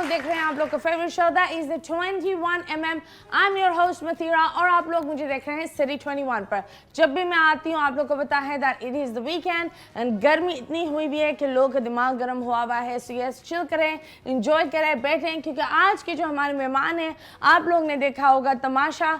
देख रहे हैं आप लोग का favourite show that is the 21mm। I am your host Mathira और आप लोग मुझे देख रहे हैं सिटी 21 पर। जब भी मैं आती हूँ आप लोग को पता है that it is the weekend and गर्मी इतनी हुई भी है कि लोग का दिमाग गर्म हुआ हुआ है। सो यस, चिल करें, एंजॉय करें, बैठें, क्योंकि आज के जो हमारे मेहमान हैं आप लोग ने देखा होगा तमाशा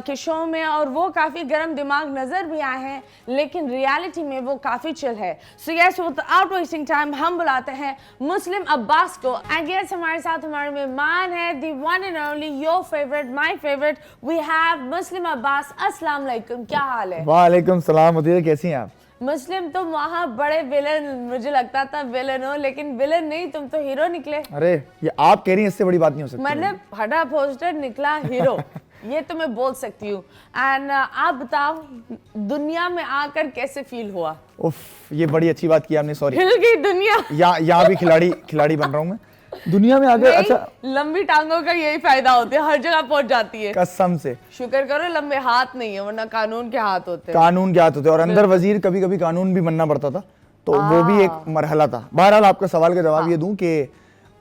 के शो में और वो काफ़ी गर्म दिमाग नज़र भी आए हैं, लेकिन रियलिटी में वो काफ़ी चिल है। So yes, without wasting time हम बुलाते हैं मुस्लिम अब्बास को। एंड यस, हमारे साथ हमारे मेहमान है the one and only your favourite my favourite, we have Muslim Abbas. अस्सलाम वालेकुम, क्या हाल है? वालेकुम सलाम मुदीर, कैसी हैं आप? मुस्लिम तो वहाँ बड़े विलन, मुझे लगता था विलन हो, लेकिन विलन नहीं, तुम तो हीरो निकले। अरे ये आप कह रही हैं, इससे बड़ी बात नहीं हो सकती। मतलब फटा पोस्टर निकला हीरो ये तो मैं बोल सकती हूँ। एंड आप बताओ दुनिया में आकर कैसे फील हुआ? उफ, ये बड़ी अच्छी बात की आपने, सॉरी। हिल गई दुनिया। यहाँ भी खिलाड़ी बन रहा हूँ मैं दुनिया में आकर। अच्छा, लंबी टांगों का यही फायदा होता है, हर जगह पहुंच जाती है। कसम से शुक्र करो लंबे हाथ नहीं है, वरना कानून के हाथ होते हैं। कानून के हाथ होते, और अंदर वजीर कभी कभी कानून भी बनना पड़ता था, तो वो भी एक मरहला था। बहरहाल आपका सवाल का जवाब ये दूं कि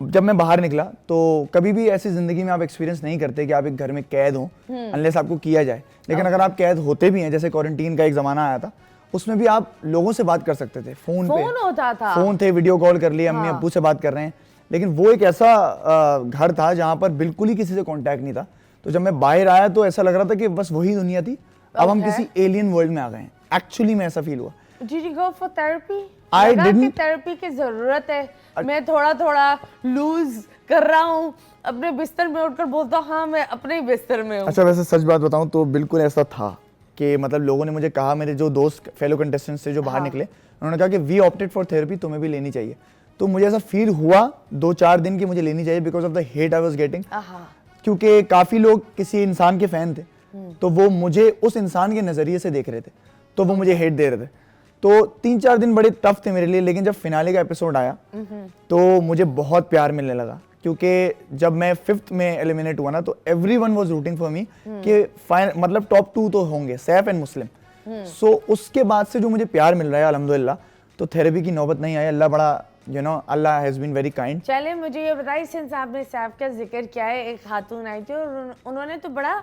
जब मैं बाहर निकला तो कभी भी ऐसी जिंदगी में आप एक्सपीरियंस नहीं करते कि आप एक घर में कैद हो अनलेस आपको किया जाए। लेकिन अगर आप कैद होते भी हैं, जैसे क्वारंटीन का एक जमाना आया था, उसमें भी आप लोगों से बात कर सकते थे। फोन होता था, फोन थे, वीडियो कॉल कर लिए, अम्मी अब्बू से बात कर रहे हैं। लेकिन वो एक ऐसा घर था जहाँ पर बिल्कुल ही किसी से कॉन्टैक्ट नहीं था। तो जब मैं बाहर आया तो ऐसा लग रहा था कि बस वही दुनिया थी, अब हम किसी एलियन वर्ल्ड में आ गए हैं। एक्चुअली में ऐसा फील हुआ। Did you go for therapy? I didn't. Therapy की जरूरत है। मैं थोड़ा लूज कर रहा हूँ, अपने बिस्तर में उठकर बोलता हूँ हाँ मैं अपने ही बिस्तर में हूँ। अच्छा, वैसे सच बात बताऊँ तो बिल्कुल ऐसा था कि मतलब लोगों ने मुझे कहा, मेरे जो दोस्त फेलो कंटेस्टेंट्स थे जो बाहर निकले, उन्होंने कहा कि वी ऑप्टेड फॉर थेरेपी, तुम्हें भी लेनी चाहिए। तो मुझे ऐसा फील हुआ 2-4 दिन की मुझे लेनी चाहिए because of the hate I was getting. क्योंकि काफी लोग किसी इंसान के फैन थे, तो वो मुझे उस इंसान के नजरिए से देख रहे थे, तो वो मुझे हेट दे रहे थे। तो 3-4 दिन बड़े टफ थे मेरे लिए। लेकिन जब फिनाले का एपिसोड आया तो मुझे बहुत प्यार मिलने लगा, क्योंकि जब मैं 5th में एलिमिनेट हुआ ना, तो everyone was rooting for me कि मतलब टॉप 2 तो होंगे, सैफ एंड मुस्लिम। सो उसके बाद से जो मुझे प्यार मिल रहा है अल्हम्दुलिल्लाह, तो थेरेपी की नौबत नहीं आई। अल्लाह बड़ा अल्लाह हैज बीन वेरी काइंड। चले मुझे ये बताइए, सिंस आपने सैफ का जिक्र किया है, एक खातून आई थी और उन्होंने तो बड़ा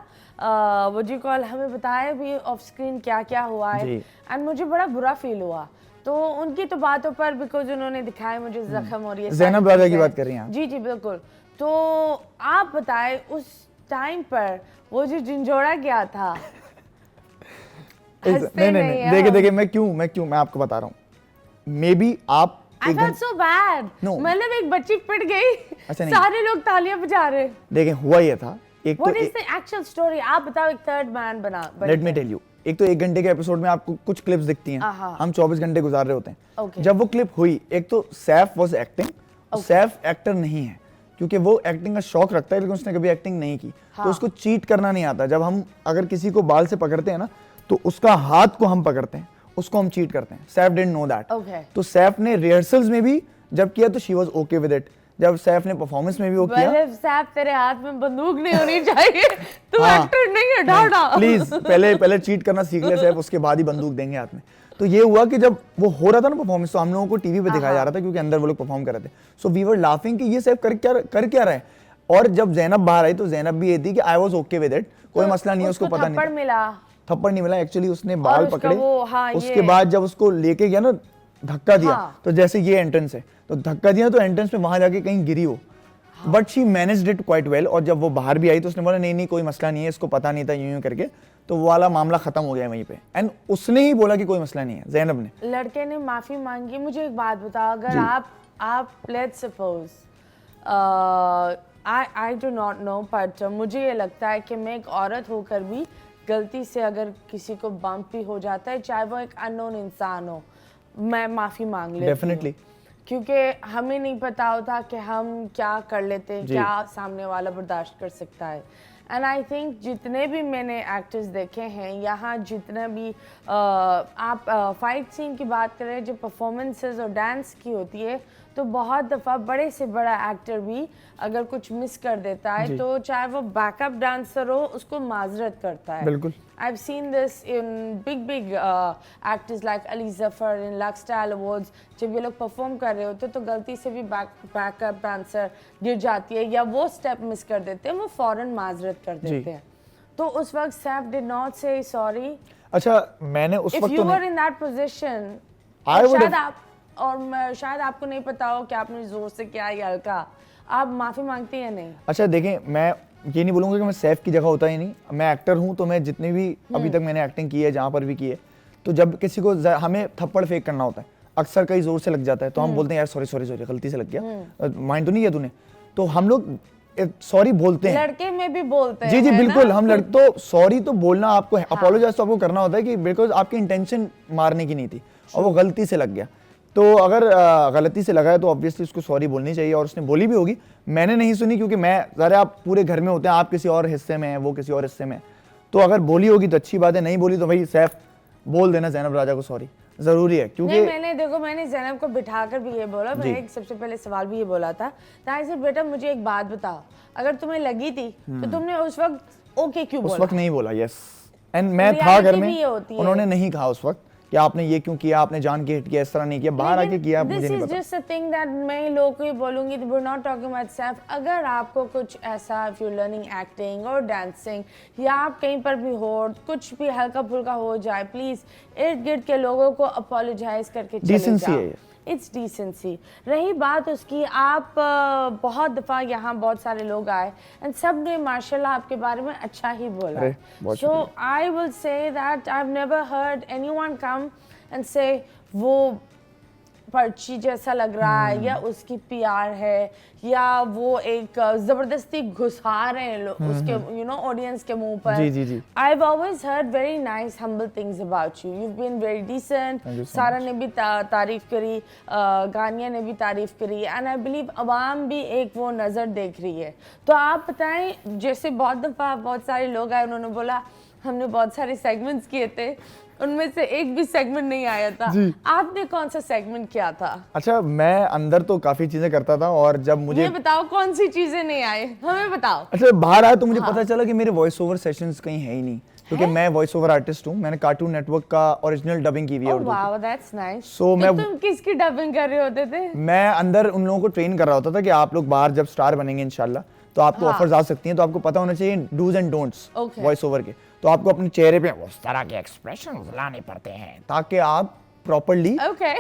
वो जी कॉल हमें बताया भी ऑफ स्क्रीन क्या क्या हुआ है, एंड मुझे बड़ा बुरा फील हुआ। तो उनकी तो बातों पर बिकॉज उन्होंने दिखाया मुझे जख्म और ये ज़ैनब राजा की बात कर रही हैं आप? जी जी बिल्कुल। तो आप बताए उस टाइम पर वो जो झिंझोड़ा क्या था? नहीं, देखिए मैं आपको बता रहा हूँ। मे बी आप I felt so bad. No. मतलब एक बच्ची पिट गई, अच्छा सारे लोग तालियां बजा रहे। देखें हुआ ये था, एक What is the actual story? आप बताओ, एक थर्ड मैन बना। Let me tell you, एक तो 1 घंटे के एपिसोड में आपको कुछ क्लिप्स दिखती हैं, हम 24 घंटे गुजार रहे होते हैं। जब वो क्लिप हुई, एक तो Saif was acting, Saif actor नहीं है, क्योंकि वो एक्टिंग का शौक रखता है लेकिन उसने कभी एक्टिंग नहीं की, तो उसको चीट करना नहीं आता। जब हम अगर किसी को बाल से पकड़ते हैं ना, तो उसका हाथ को हम पकड़ते हैं, उसको हम चीट करते हैं। Saif didn't know that. तो सैफ ने रिहर्सल्स में भी जब किया तो she was okay with it. जब सैफ ने परफॉर्मेंस में भी वो किया, सैफ तेरे हाथ में बंदूक नहीं होनी चाहिए, तू एक्टर नहीं है, डाडा प्लीज पहले चीट करना सीख ले सैफ, उसके बाद ही बंदूक देंगे हाथ में। तो ये हुआ कि जब वो हो रहा था ना परफॉर्मेंस, तो हम लोगों को टीवी पे दिखाया जा रहा था क्योंकि अंदर वो लोग परफॉर्म कर रहे थे। सो वी वर लाफिंग कि ये सैफ कर क्या रहा है। और जब ज़ैनब बाहर आई तो ज़ैनब भी ये थी कि I was okay with it, कोई मसला नहीं है, उसको पता नहीं थप्पड़ नहीं मिला। एक्चुअली उसने बाल पकड़े, उसके बाद जब उसको लेके गया ना, धक्का दिया, तो जैसे ये एंट्रेंस है, तो धक्का दिया तो एंट्रेंस पे वहां जाके कहीं गिरी हो, but she managed it quite well. और जब वो बाहर भी आई तो उसने बोला नहीं कोई मसला नहीं है, इसको पता नहीं था, यूं करके, तो वो वाला मामला खत्म हो गया वहीं पे। एंड उसने ही बोला कि कोई मसला नहीं है, ज़ैनब ने। लड़के ने माफी मांगी। मुझे एक बात बताओ, अगर आप let's suppose I do not know, but मुझे ये लगता है कि मैं एक औरत होकर भी गलती से अगर किसी को बम्प भी हो जाता है, चाहे वो एक अननोन इंसान हो, मैं माफ़ी मांग लेती हूँ। डेफिनेटली, क्योंकि हमें नहीं पता होता कि हम क्या कर लेते हैं, क्या सामने वाला बर्दाश्त कर सकता है। एंड आई थिंक जितने भी मैंने एक्टर्स देखे हैं यहाँ, जितने भी आप फाइट सीन की बात करें, जो परफॉर्मेंसेस और डांस की होती है, तो बहुत दफ़ा बड़े से बड़ा एक्टर भी अगर कुछ मिस कर देता है तो चाहे वो बैकअप डांसर हो उसको माजरत करता है। बिल्कुल। I've seen this in big actors like Ali Zafar in Lux Style Awards. जब ये लोग परफॉर्म कर रहे होते तो गलती से भी बैकअप डांसर गिर जाती है या वो स्टेप मिस कर देते हैं, वो फौरन माजरत कर देते हैं। तो उस वक्त सैफ डिड नॉट से सॉरी। अच्छा, मैंने उस वक्त If you were in that position, शायद आपको नहीं पता हो कि आपने जोर से किया या हल्का, आप माफी मांगते हैं या नहीं? अच्छा देखें, मैं ये नहीं बोलूँगा कि मैं सैफ की जगह होता ही नहीं। मैं एक्टर हूँ तो मैं जितनी भी अभी तक मैंने एक्टिंग की है, जहाँ पर भी की है, तो जब किसी को हमें थप्पड़ फेंक करना होता है, अक्सर कई जोर से लग जाता है तो हम बोलते हैं यार सॉरी सॉरी सॉरी, गलती से लग गया, माइंड तो नहीं किया तूने, तो हम लोग सॉरी बोलते हैं। लड़के में भी बोलते हैं। जी जी बिल्कुल, हम लड़के तो सॉरी तो बोलना आपको, अपोलोजाइज तो आपको करना होता है कि बिकॉज आपकी इंटेंशन मारने की नहीं थी और वो गलती से लग गया। तो अगर गलती से लगा है तो ऑब्वियसली उसको सॉरी बोलनी चाहिए और उसने बोली भी होगी। मैंने नहीं सुनी क्योंकि मैं ज़रा, आप पूरे घर में होते हैं, आप किसी और हिस्से में हैं, वो किसी और हिस्से में है, तो अगर बोली होगी तो अच्छी बात है, नहीं बोली तो भाई सैफ बोल देना ज़ैनब राजा को सॉरी, ज़रूरी है। क्योंकि मैंने ज़ैनब को बिठाकर भी ये बोला, मैंने एक सबसे पहले सवाल भी ये बोला था ताकि बेटा मुझे एक बात बताओ, अगर तुम्हें लगी थी तो तुमने उस वक्त ओके क्यों बोला? उस वक्त नहीं बोला, यस, एंड मैं था घर में, उन्होंने नहीं कहा उस वक्त कि आपने ये क्यों किया, आपने जान के हिट किया, इस तरह नहीं किया, बाहर आके किया, मुझे नहीं पता। This is just a thing that मैं लोगों को ये बोलूँगी, we're not talking about Saif। अगर आपको कुछ ऐसा, if you're learning acting और dancing या आप कहीं पर भी हो, कुछ भी हल्का फुल्का हो जाए, प्लीज इर्द गिर्द के लोगों को अपोलोजाइज करके चले जाओ। It's decency. रही बात उसकी, आप बहुत दफ़ा यहाँ बहुत सारे लोग आए एंड सब ने माशाल्लाह आपके बारे में अच्छा ही बोला। So I will say that I have never heard anyone come and say वो पर्ची जैसा लग रहा है या उसकी पीआर है या वो एक जबरदस्ती घुसा रहे हैं उसके यू नो ऑडियंस के मुंह पर। जी जी जी। I have always heard very nice humble things about you, you have been very decent. Sara ने भी तारीफ करी, गानिया ने भी तारीफ करी एंड आई बिलीव अवाम भी एक वो नज़र देख रही है। तो आप बताएं, जैसे बहुत दफ़ा बहुत सारे लोग आए, उन्होंने बोला हमने बहुत सारे सेगमेंट्स किए थे, उनमें से एक भी सेगमेंट नहीं आया था, आपने कौन सा सेगमेंट किया था? अच्छा, मैं अंदर तो काफी चीजें करता था और जब मुझे ये बताओ कौन सी चीजें नहीं आए, हमें बताओ। अच्छा, बाहर आया तो मुझे पता चला कि मेरे वॉइस ओवर सेशंस कहीं है ही नहीं, क्योंकि मैं वॉइस ओवर आर्टिस्ट हूँ, मैंने कार्टून नेटवर्क का ओरिजिनल डबिंग की हुई है। Wow that's nice. सो मैं तुम किसकी डबिंग कर रहे होते थे? मैं अंदर उन लोगों को ट्रेन कर रहा होता था कि आप लोग बाहर जब स्टार बनेंगे इंशाल्लाह तो आपको ऑफर्स आ सकती हैं, तो आपको पता होना चाहिए dos and don'ts voice over के, तो आपको अपने चेहरे पे उस तरह के एक्सप्रेशंस लाने पड़ते हैं ताकि आप प्रॉपर्ली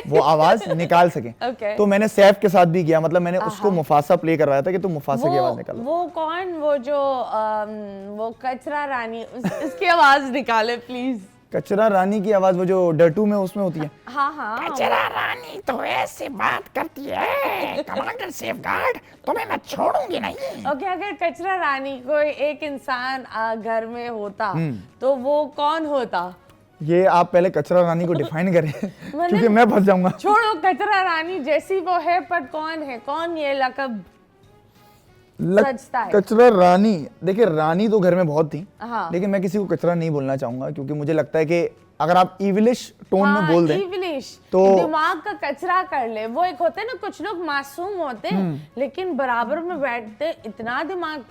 वो आवाज निकाल सकें। तो मैंने सैफ के साथ भी किया, मतलब मैंने उसको मुफासा प्ले करवाया था कि तुम मुफासा की आवाज निकालो। वो कौन, वो जो वो कचरा रानी, उसकी आवाज निकाले प्लीज। कचरा रानी की आवाज वो जो डर्टू में उसमें होती है। हाँ हाँ, कचरा रानी तो ऐसे बात करती है, कमांडर सेफगार्ड तुम्हें मैं छोड़ूंगी नहीं। ओके, अगर कचरा रानी कोई एक इंसान घर में होता तो वो कौन होता? ये आप पहले कचरा रानी को डिफाइन करें क्योंकि मैं फंस जाऊंगा। छोड़ो, कचरा रानी जैसी वो है, पर कौन है, कौन ये लकब सजता है? कचरा रानी, देखिए रानी तो घर में बहुत थी, लेकिन मैं किसी को कचरा नहीं बोलना चाहूंगा क्योंकि मुझे लगता है कि अगर आप इविलिश टोन में बोल दें तो दिमाग का कचरा कर ले। वो एक होते ना, कुछ लोग मासूम होते हैं लेकिन बराबर में बैठते इतना दिमाग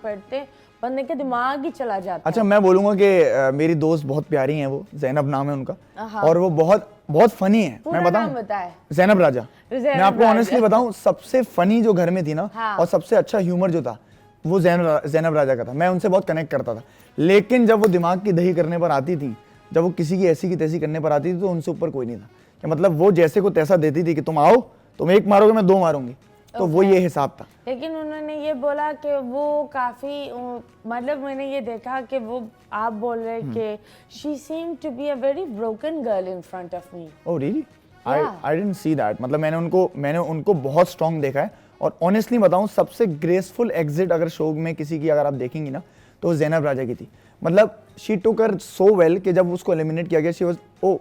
फेंटते बंदे के दिमाग ही चला जाता है। अच्छा, मैं बोलूंगा कि मेरी दोस्त बहुत प्यारी हैं, वो ज़ैनब नाम है उनका, और वो बहुत बहुत फनी है। मैं बताऊं, ज़ैनब राजा। मैं आपको ऑनेस्टली बताऊं, सबसे फनी जो घर में थी ना, और सबसे अच्छा ह्यूमर जो था वो ज़ैनब राजा का था। मैं उनसे बहुत कनेक्ट करता था, लेकिन जब वो दिमाग की दही करने पर आती थी, जब वो किसी की ऐसी की तैसी करने पर आती थी, तो उनसे ऊपर कोई नहीं था। कि मतलब वो जैसे को तैसा देती थी कि तुम आओ, तुम एक मारोगे मैं दो मारूंगी, तो वो ये हिसाब था। लेकिन उन्होंने ये बोला कि वो काफी, मतलब मैंने ये देखा कि वो, आप बोल रहे कि she seemed to be a very broken girl in front of me. Oh really? I didn't see that. मतलब मैंने उनको बहुत स्ट्रॉन्ग देखा है, और ऑनेस्टली बताऊं, सबसे ग्रेसफुल एग्जिट अगर शो में किसी की अगर आप देखेंगी ना, तो ज़ैनब राजा की थी। मतलब she took her so well कि जब उसको एलिमिनेट किया गया, शी वाज, ओ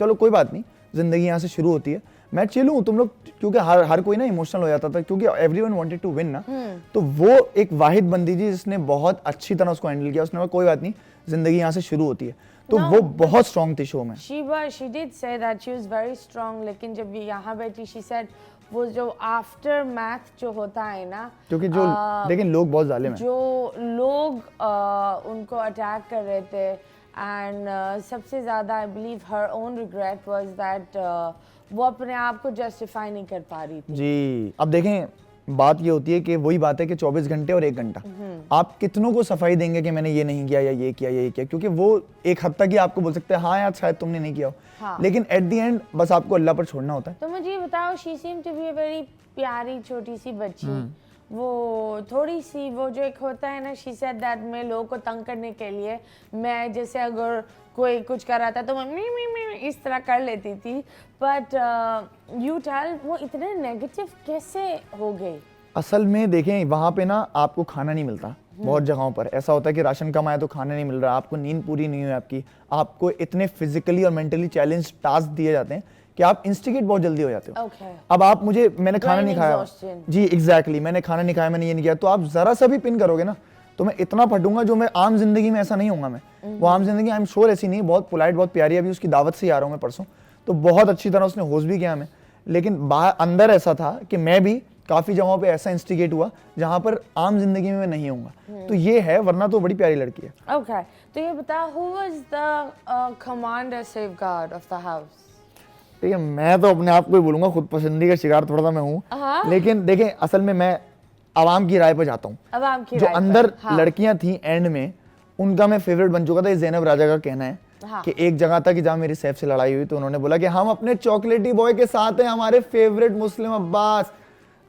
चलो कोई बात नहीं, जिंदगी यहाँ से शुरू होती है, मैं चिल हूँ, तुम लोग, क्योंकि हर कोई ना इमोशनल हो जाता था क्योंकि एवरीवन वांटेड टू विन ना। तो वो एक वाहिद बंदी थी जिसने बहुत अच्छी तरह उसको हैंडल किया। उसने कहा कोई बात नहीं, जिंदगी यहाँ से शुरू होती है। तो वो बहुत स्ट्रांग थी शो में। she did say that she was very strong, लेकिन जब ये यहाँ बैठी she said वो जो आफ्टर मैथ जो होता है ना, क्योंकि जो लेकिन लोग बहुत जालिम हैं, जो लोग उनको अटैक कर रहे थे एंड सबसे ज़्यादा I believe her own regret was that वो अपने आप को जस्टिफाई नहीं कर पा रही थी। जी। अब देखें, बात ये होती है कि वही बात है कि 24 घंटे और 1 घंटा आप कितनों को सफाई देंगे कि मैंने ये नहीं किया या ये किया या ये किया, क्योंकि वो एक हद तक ही आपको बोल सकते हैं हाँ यार शायद तुमने नहीं किया हो, हाँ। लेकिन एट द एंड बस आपको अल्लाह पर छोड़ना होता है। तो मुझे ये बताओ, she seem to be a very प्यारी छोटी सी बच्ची, वो थोड़ी सी वो जो एक होता है ना, शी सेड दैट मैं लोगों को तंग करने के लिए मैं जैसे अगर कोई कुछ कर रहा था तो मैं मी इस तरह कर लेती थी, बट यू टेल वो इतने नेगेटिव कैसे हो गई? असल में देखें, वहाँ पे ना आपको खाना नहीं मिलता। बहुत जगहों पर ऐसा होता है कि राशन कम आया तो खाना नहीं मिल रहा, आपको नींद पूरी नहीं हुई आपकी, आपको इतने फिजिकली और मेंटली चैलेंज टास्क दिए जाते हैं कि आप इंस्टिगेट बहुत जल्दी हो जाते हो। Okay. अब आप मैंने खाना नहीं खाया जी, एग्जैक्टली, मैंने खाना नहीं खाया, मैंने ये नहीं किया, तो आप जरा सा भी पिन करोगे ना तो मैं इतना फटूंगा जो मैं आम जिंदगी में ऐसा नहीं होऊंगा। मैं वो आम जिंदगी आई एम श्योर ऐसी नहीं, बहुत पोलाइट, बहुत प्यारी। अभी उसकी दावत से ही आ रहा हूँ मैं परसों, तो बहुत अच्छी तरह उसने होस्ट भी किया हमें, लेकिन बाहर अंदर ऐसा था कि मैं भी काफी जगहों पे ऐसा इंस्टिगेट हुआ जहां पर आम जिंदगी में मैं नहीं होऊंगा। तो ये है, वरना तो बड़ी प्यारी लड़की है। ओके, तो ये बता, who was the commander safeguard of the house? ठीक है, मैं तो अपने आप को ही बोलूंगा, खुद पसंदी का शिकार थोड़ा सा मैं हूँ, लेकिन देखें असल में मैं आवाम की राय पर जाता हूँ। आवाम की जो राय पर, अंदर हाँ। लड़कियां थी एंड में, उनका मैं फेवरेट बन चुका था। ये ज़ैनब राजा का कहना है हाँ। कि एक जगह था कि जहां मेरी सैफ से लड़ाई हुई तो उन्होंने बोला कि हम अपने चॉकलेटी बॉय के साथ हैं, हमारे फेवरेट मुस्लिम अब्बास।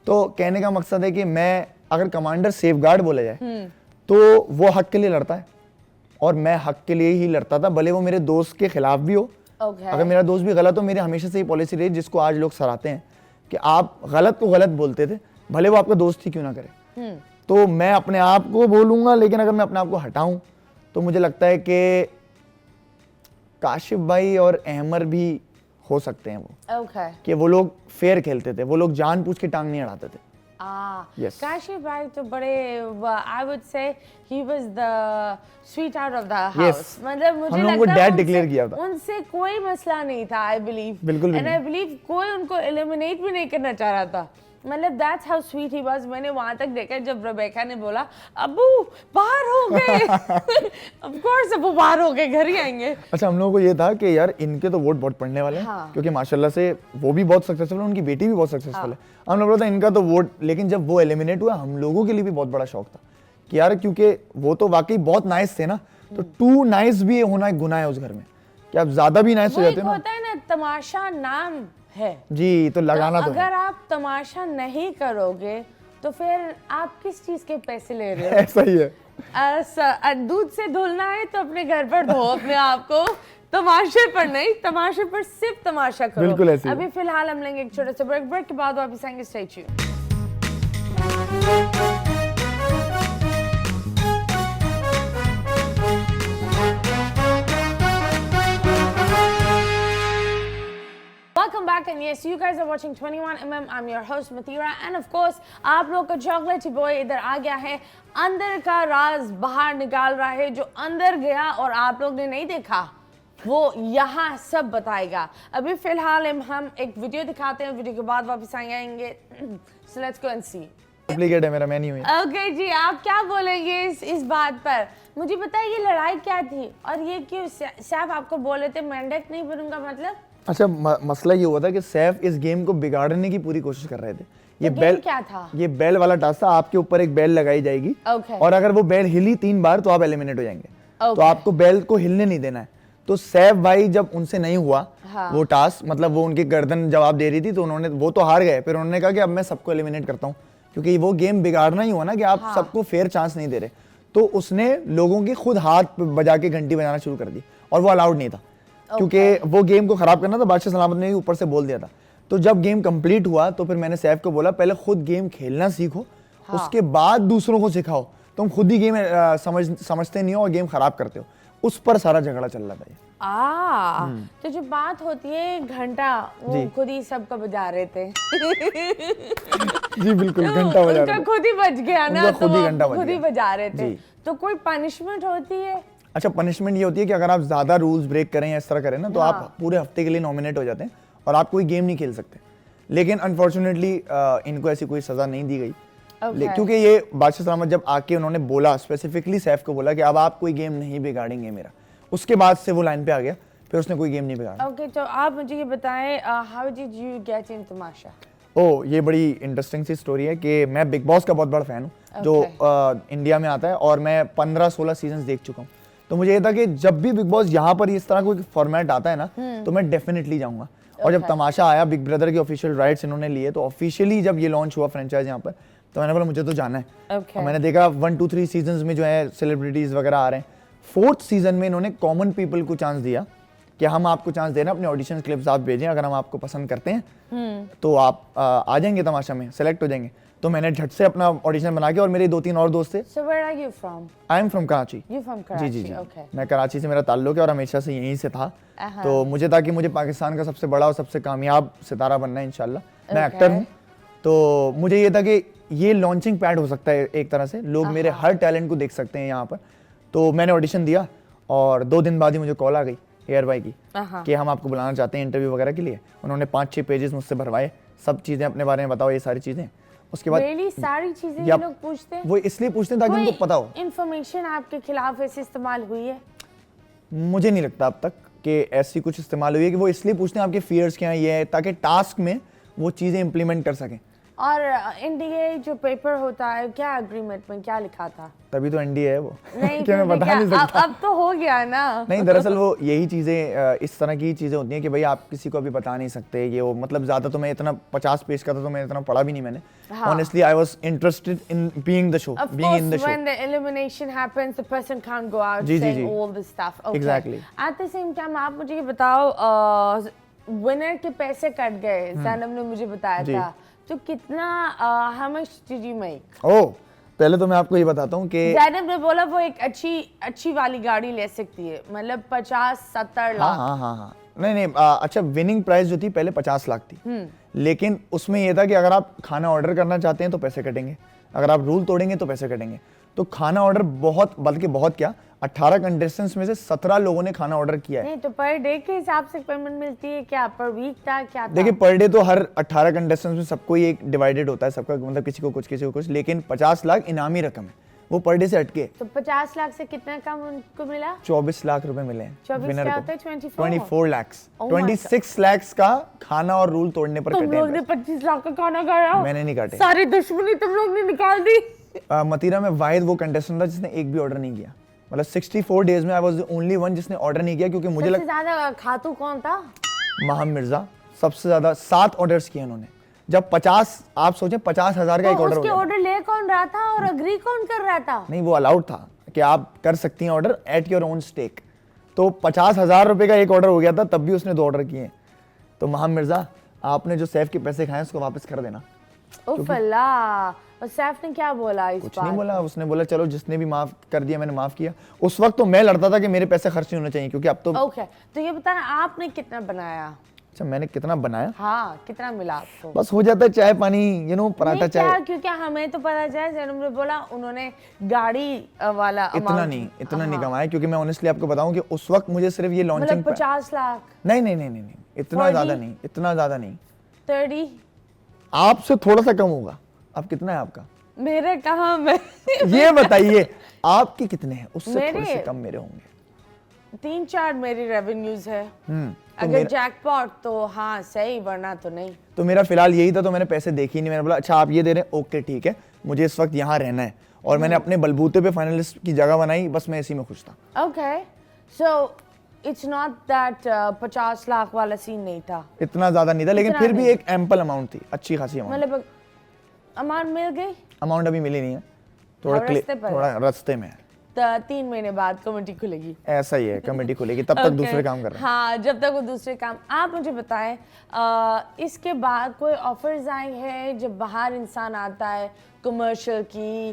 तो कहने का मकसद है कि मैं, अगर कमांडर सेफगार्ड बोला जाए तो वो हक के लिए लड़ता है और मैं हक के लिए ही लड़ता था, भले वो मेरे दोस्त के खिलाफ भी हो। अगर मेरा दोस्त भी गलत हो, मेरी हमेशा से ये पॉलिसी रही जिसको आज लोग सराहते हैं कि आप गलत को गलत बोलते थे, भले वो आपका दोस्त ही क्यों ना करे। तो मैं अपने आप को बोलूंगा, लेकिन अगर मैं अपने आप को हटाऊं तो मुझे लगता है कि काशिफ भाई और अहमर भी हो सकते हैं वो, कि वो लोग फेयर खेलते थे, वो लोग जानबूझ के टांग नहीं अड़ाते थे। Yes. काशिफ भाई तो बड़े, I would say he was the sweet heart of the Yes. House. मतलब मुझे हम लोगों को लगता है डैड डिक्लेयर किया था। उनसे कोई मसला नहीं था, आई बिलीव। बिल्कुल भी एंड आई बिलीव कोई उनको एलिमिनेट भी नहीं करना चाह रहा था। मतलब that's how sweet he was. मैंने वहां तक देखा जब रेबेका ने बोला अबू बाहर हो गए, ऑफ कोर्स अब वो बाहर हो गए, घर ही आएंगे। अच्छा, हम लोगों को ये था कि यार इनके तो वोट बहुत पड़ने वाले हैं, हाँ। क्योंकि माशाल्लाह से वो भी बहुत सक्सेसफुल है, उनकी बेटी भी बहुत सक्सेसफुल है। हम लोगों को था इनका तो वोट, लेकिन जब वो एलिमिनेट हुआ हम लोगों के लिए भी बहुत बड़ा शौक था कि यार, क्योंकि वो तो वाकई बहुत नाइस थे ना, तो टू नाइस भी होना एक गुनाह है उस घर में, कि आप ज्यादा भी नाइस हो जाते हो ना। होता है ना, तमाशा नाम है जी, तो लगाना तो अगर आप तमाशा नहीं करोगे तो फिर आप किस चीज के पैसे ले रहे हो? ऐसा ही है। दूध से धुलना है तो अपने घर पर धो अपने आप को, तमाशे पर नहीं, तमाशे पर सिर्फ तमाशा करो। बिल्कुल ऐसे ही। अभी फिलहाल हम लेंगे एक छोटे से ब्रेक के बाद वापस आएंगे। Stay tuned. Welcome back, and yes, you guys are watching 21mm. I'm your host Mathira, and of course, आप लोग का चॉकलेटी बॉय इधर आ गया है, अंदर का राज बाहर निकाल रहा है। जो अंदर गया और आप लोग ने नहीं देखा वो यहाँ सब बताएगा। अभी फिलहाल हम एक वीडियो दिखाते हैं, वीडियो के बाद वापस आएंगे। So let's go and see. Duplicate है मेरा, मैं नहीं हुई। ओके जी, आप क्या बोलेंगे इस बात पर? मुझे बताइए ये लड़ाई क्या थी और ये क्यों सैफ आपको बोल रहे थे मैंडेट नहीं बनूंगा? मतलब अच्छा, मसला ये हुआ था कि सैफ इस गेम को बिगाड़ने की पूरी कोशिश कर रहे थे। ये तो बेल क्या था? ये बेल वाला टास्क था, आपके ऊपर एक बेल लगाई जाएगी और अगर वो बेल हिली 3 बार तो आप एलिमिनेट हो जाएंगे। तो आपको बेल को हिलने नहीं देना है। तो सैफ भाई जब उनसे नहीं हुआ वो टास्क, मतलब वो उनकी गर्दन जवाब दे रही थी, तो उन्होंने, वो तो हार गए, फिर उन्होंने कहा कि अब मैं सबको एलिमिनेट करता हूँ, क्योंकि वो गेम बिगाड़ना ही हुआ ना कि आप सबको फेयर चांस नहीं दे रहे। तो उसने लोगों की खुद हाथ बजा के घंटी बजाना शुरू कर दी और वो अलाउड नहीं था, क्योंकि वो गेम को खराब करना था। बादशाह सलामत ने ऊपर से बोल दिया था। तो जब गेम कंप्लीट हुआ तो फिर मैंने सैफ को बोला पहले खुद गेम खेलना सीखो, उसके बाद दूसरों को सिखाओ। तुम खुद ही गेम समझते नहीं हो और गेम खराब करते हो। उस पर सारा झगड़ा चल रहा था। तो जो बात होती है 1 घंटा वो जी। खुद ही सबका बजा रहे थे। जी बिल्कुल, घंटा बजा उनका रहे थे। खुद ही बज गया ना, उनका तो खुद ही वो घंटा बज खुद ही गया। बजा रहे थे। जी। तो कोई पनिशमेंट होती है? अच्छा, पनिशमेंट ये होती है कि अगर आप ज्यादा रूल्स ब्रेक करें या इस तरह करें ना, तो आप पूरे हफ्ते के लिए नॉमिनेट हो जाते हैं और आप कोई गेम नहीं खेल सकते। लेकिन अनफॉर्चुनेटली इनको ऐसी कोई सजा नहीं दी गई। क्योंकि ये बादशाह सलामत जब आके उन्होंने बोला, स्पेसिफिकली सैफ को बोला कि अब आप कोई गेम नहीं बिगाड़ेंगे मेरा, उसके बाद से वो लाइन पे आ गया, फिर उसने कोई गेम नहीं बिगाड़ा। ओके, तो आप मुझे ये बताएं, how did you get in Tamasha? ओ, ये बड़ी इंटरेस्टिंग सी स्टोरी है कि मैं बिग बॉस का बहुत बड़ा फैन हूँ, जो इंडिया में आता है, और मैं 15-16 सीजन देख चुका हूँ। तो मुझे ये था कि जब भी बिग बॉस यहाँ पर इस तरह कोई फॉर्मेट आता है ना, तो मैं डेफिनेटली जाऊंगा। और जब तमाशा आया, बिग ब्रदर के ऑफिशियल राइट्स इन्होंने लिए, तो ऑफिशियली जब ये लॉन्च हुआ फ्रेंचाइज यहाँ पर, तो मैंने बोला मुझे तो जाना है। और मैंने देखा 1, 2, 3 सीजन में जो है सेलिब्रिटीज वगैरह आ रहे हैं। 4th सीजन में इन्होंने कॉमन पीपल को चांस दिया कि हम आपको चांस दे रहे हैं, अपने ऑडिशन क्लिप्स आप भेजें, अगर हम आपको पसंद करते हैं तो आप आ जाएंगे तमाशा में, सेलेक्ट हो जाएंगे। तो मैंने झट से अपना ऑडिशन बना के, और मेरे 2-3 और दोस्त थे। So where are you from? I am from Karachi. You from जी Karachi? जी जी, Okay. मैं कराची से मेरा ताल्लुक है और हमेशा से यहीं से था। तो मुझे था कि मुझे पाकिस्तान का सबसे बड़ा और सबसे कामयाब सितारा बनना है इंशाल्लाह। मैं एक्टर हूँ, तो मुझे ये था कि ये लॉन्चिंग पैड हो सकता है एक तरह से, लोग मेरे हर टैलेंट को देख सकते हैं यहाँ पर। तो मैंने ऑडिशन दिया और 2 दिन बाद ही मुझे कॉल आ गई एयर बाई की कि हम आपको बुलाना चाहते हैं इंटरव्यू वगैरह के लिए। उन्होंने 5-6 पेजेस मुझसे भरवाए, सब चीज़ें अपने बारे में बताओ, ये सारी चीज़ें। उसके बाद Really? सारी चीजें ये लोग पूछते हैं? वो इसलिए पूछते हैं ताकि उनको पता हो। इंफॉर्मेशन आपके खिलाफ ऐसे इस्तेमाल हुई है? मुझे नहीं लगता अब तक कि ऐसी कुछ इस्तेमाल हुई है, कि वो इसलिए पूछते हैं आपके फियर्स क्या हैं, ये है ताकि टास्क में वो चीज़ें इंप्लीमेंट कर सकें। और NDA जो पेपर होता है, क्या एग्रीमेंट में क्या लिखा था? तभी तो NDA है वो। नहीं कि मैं फिर भी बता नहीं क्या? सकता। अब तो हो गया ना। नहीं, दरअसल वो यही चीज़ें, इस तरह की चीज़ें होती हैं कि भाई आप किसी को अभी बता नहीं सकते। ये वो मतलब ज़्यादा तो मैं इतना 50 पेज का था, तो मैं इतना पढ़ा भी नहीं मैंने। Honestly, I was interested in being the show, Of being in the course, show. when the elimination happens, the person can't go out ji, ji, saying ji. all this stuff. Okay. Exactly. At the same time, आप मुझे ये बताओ, winner के पैसे cut गए, जैनब ने मुझे बताया जी। था, तो कितना, how much did you make? ओह, पहले तो मैं आपको ये बताता हूँ कि जैनब ने बोला वो एक अच्छी वाली गाड़ी ले सकती है, मतलब 50-70 हाँ लाख। हाँ हाँ हाँ, नहीं अच्छा, विनिंग प्राइस जो थी पहले 50 लाख थी, लेकिन उसमें ये था कि अगर आप खाना ऑर्डर करना चाहते हैं तो पैसे कटेंगे, अगर आप रूल तोड़ेंगे तो पैसे कटेंगे। तो खाना ऑर्डर बहुत, बल्कि बहुत क्या, 18 कंटेस्टेंट्स में से 17 लोगों ने खाना ऑर्डर किया है। नहीं, तो पर डे के हिसाब से पेमेंट मिलती है क्या, पर वीक था क्या था? देखिए, पर डे तो हर 18 कंटेस्टेंट्स में सबको ही एक डिवाइडेड होता है, सबका मतलब किसी को कुछ, लेकिन 50 लाख इनामी रकम है, वो पर डे से हटके। तो 50 लाख से कितना कम उनको मिला? 24 लाख रुपए मिले हैं 24 विनर क्या को। होता है? 24 लाख, Oh my 26 लाख का खाना और रूल तोड़ने पर तुम कटे लोग हैं ने पैसे। 25 लाख का खाना खाया? मैंने नहीं काटे। सारी दुश्मनी तुम लोग ने निकाल दी। मतीरा में वाहिद वो कंटेस्टेंट था जिसने एक भी ऑर्डर नहीं किया, मतलब 64 डेज में I was the only one जिसने ऑर्डर नहीं किया, क्योंकि मुझे सबसे ज्यादा खातू कौन था? माहम मिर्जा सबसे ज्यादा 7 ऑर्डर्स किए उन्होंने। जब 50, आप सोचें 50,000 का तो एक ऑर्डर हो उसके गया था। ऑर्डर ले कौन रहा था और अग्री कौन कर रहा था? नहीं, वो अलाउड था कि आप कर सकती हैं order at your own stake. तो 50,000 रुपए का एक ऑर्डर हो गया था, तब भी उसने 2 ऑर्डर किए। तो माहम मिर्जा, आपने जो सैफ के पैसे खाए उसको वापस कर देना। उफ अल्लाह। और सैफ ने क्या बोला इस कुछ बात? नहीं बोला, उसने बोला चलो जिसने भी माफ कर दिया मैंने माफ किया। उस वक्त तो मैं लड़ता था कि मेरे पैसे खर्च नहीं होने चाहिए, क्योंकि अब तो ओके, तो ये बताना आपने कितना बनाया? अच्छा, मैंने कितना बनाया? हाँ, कितना मिला आपको? बस हो जाता है चाय पानी, पराठा नहीं, चाय। क्या, क्योंकि हमें तो पता चला, जैनब ने बोला उन्होंने गाड़ी वाला इतना amount- नहीं कमाया, क्योंकि मैं ऑनेस्टली आपको बताऊं कि उस वक्त मुझे सिर्फ ये लॉन्चिंग मतलब 50 लाख, नहीं, इतना 40? ज्यादा नहीं, 30? आपसे थोड़ा सा कम होगा। अब कितना है आपका? मेरे कहाँ में? ये बताइए आपके कितने हैं? उससे थोड़े मेरे? से कम मेरे होंगे। 3-4 मेरी रेवेन्यूज है। तो अगर जैकपॉट तो हाँ सही, वरना तो नहीं। तो मेरा फिलहाल यही था, तो मैंने पैसे देखे ही नहीं। मैंने बोला अच्छा आप ये दे रहे हैं, ओके ठीक है, मुझे इस वक्त यहाँ रहना है, और मैंने अपने बलबूते पे फाइनलिस्ट की जगह बनाई, बस मैं इसी में खुश था। Okay, so it's not that 50 lakh वाला सीन नहीं था, इतना ज्यादा नहीं था, लेकिन इतना फिर भी नहीं। एक एम्पल अमाउंट थी, अच्छी खासी अमाउंट। मतलब अमाउंट मिल गई? अमाउंट अभी मिली नहीं है, अब रास्ते पर है। थोड़ा रास्ते में है। तो 3 महीने बाद कमेटी खुलेगी। ऐसा ही है, कमेटी खुलेगी, तब तक Okay. दूसरे काम कर रहे हैं। हाँ, जब तक वो दूसरे काम। आप मुझे बताएं, इसके बाद कोई ऑफर्स आए हैं जब बाहर इंसान आता है कमर्शियल की,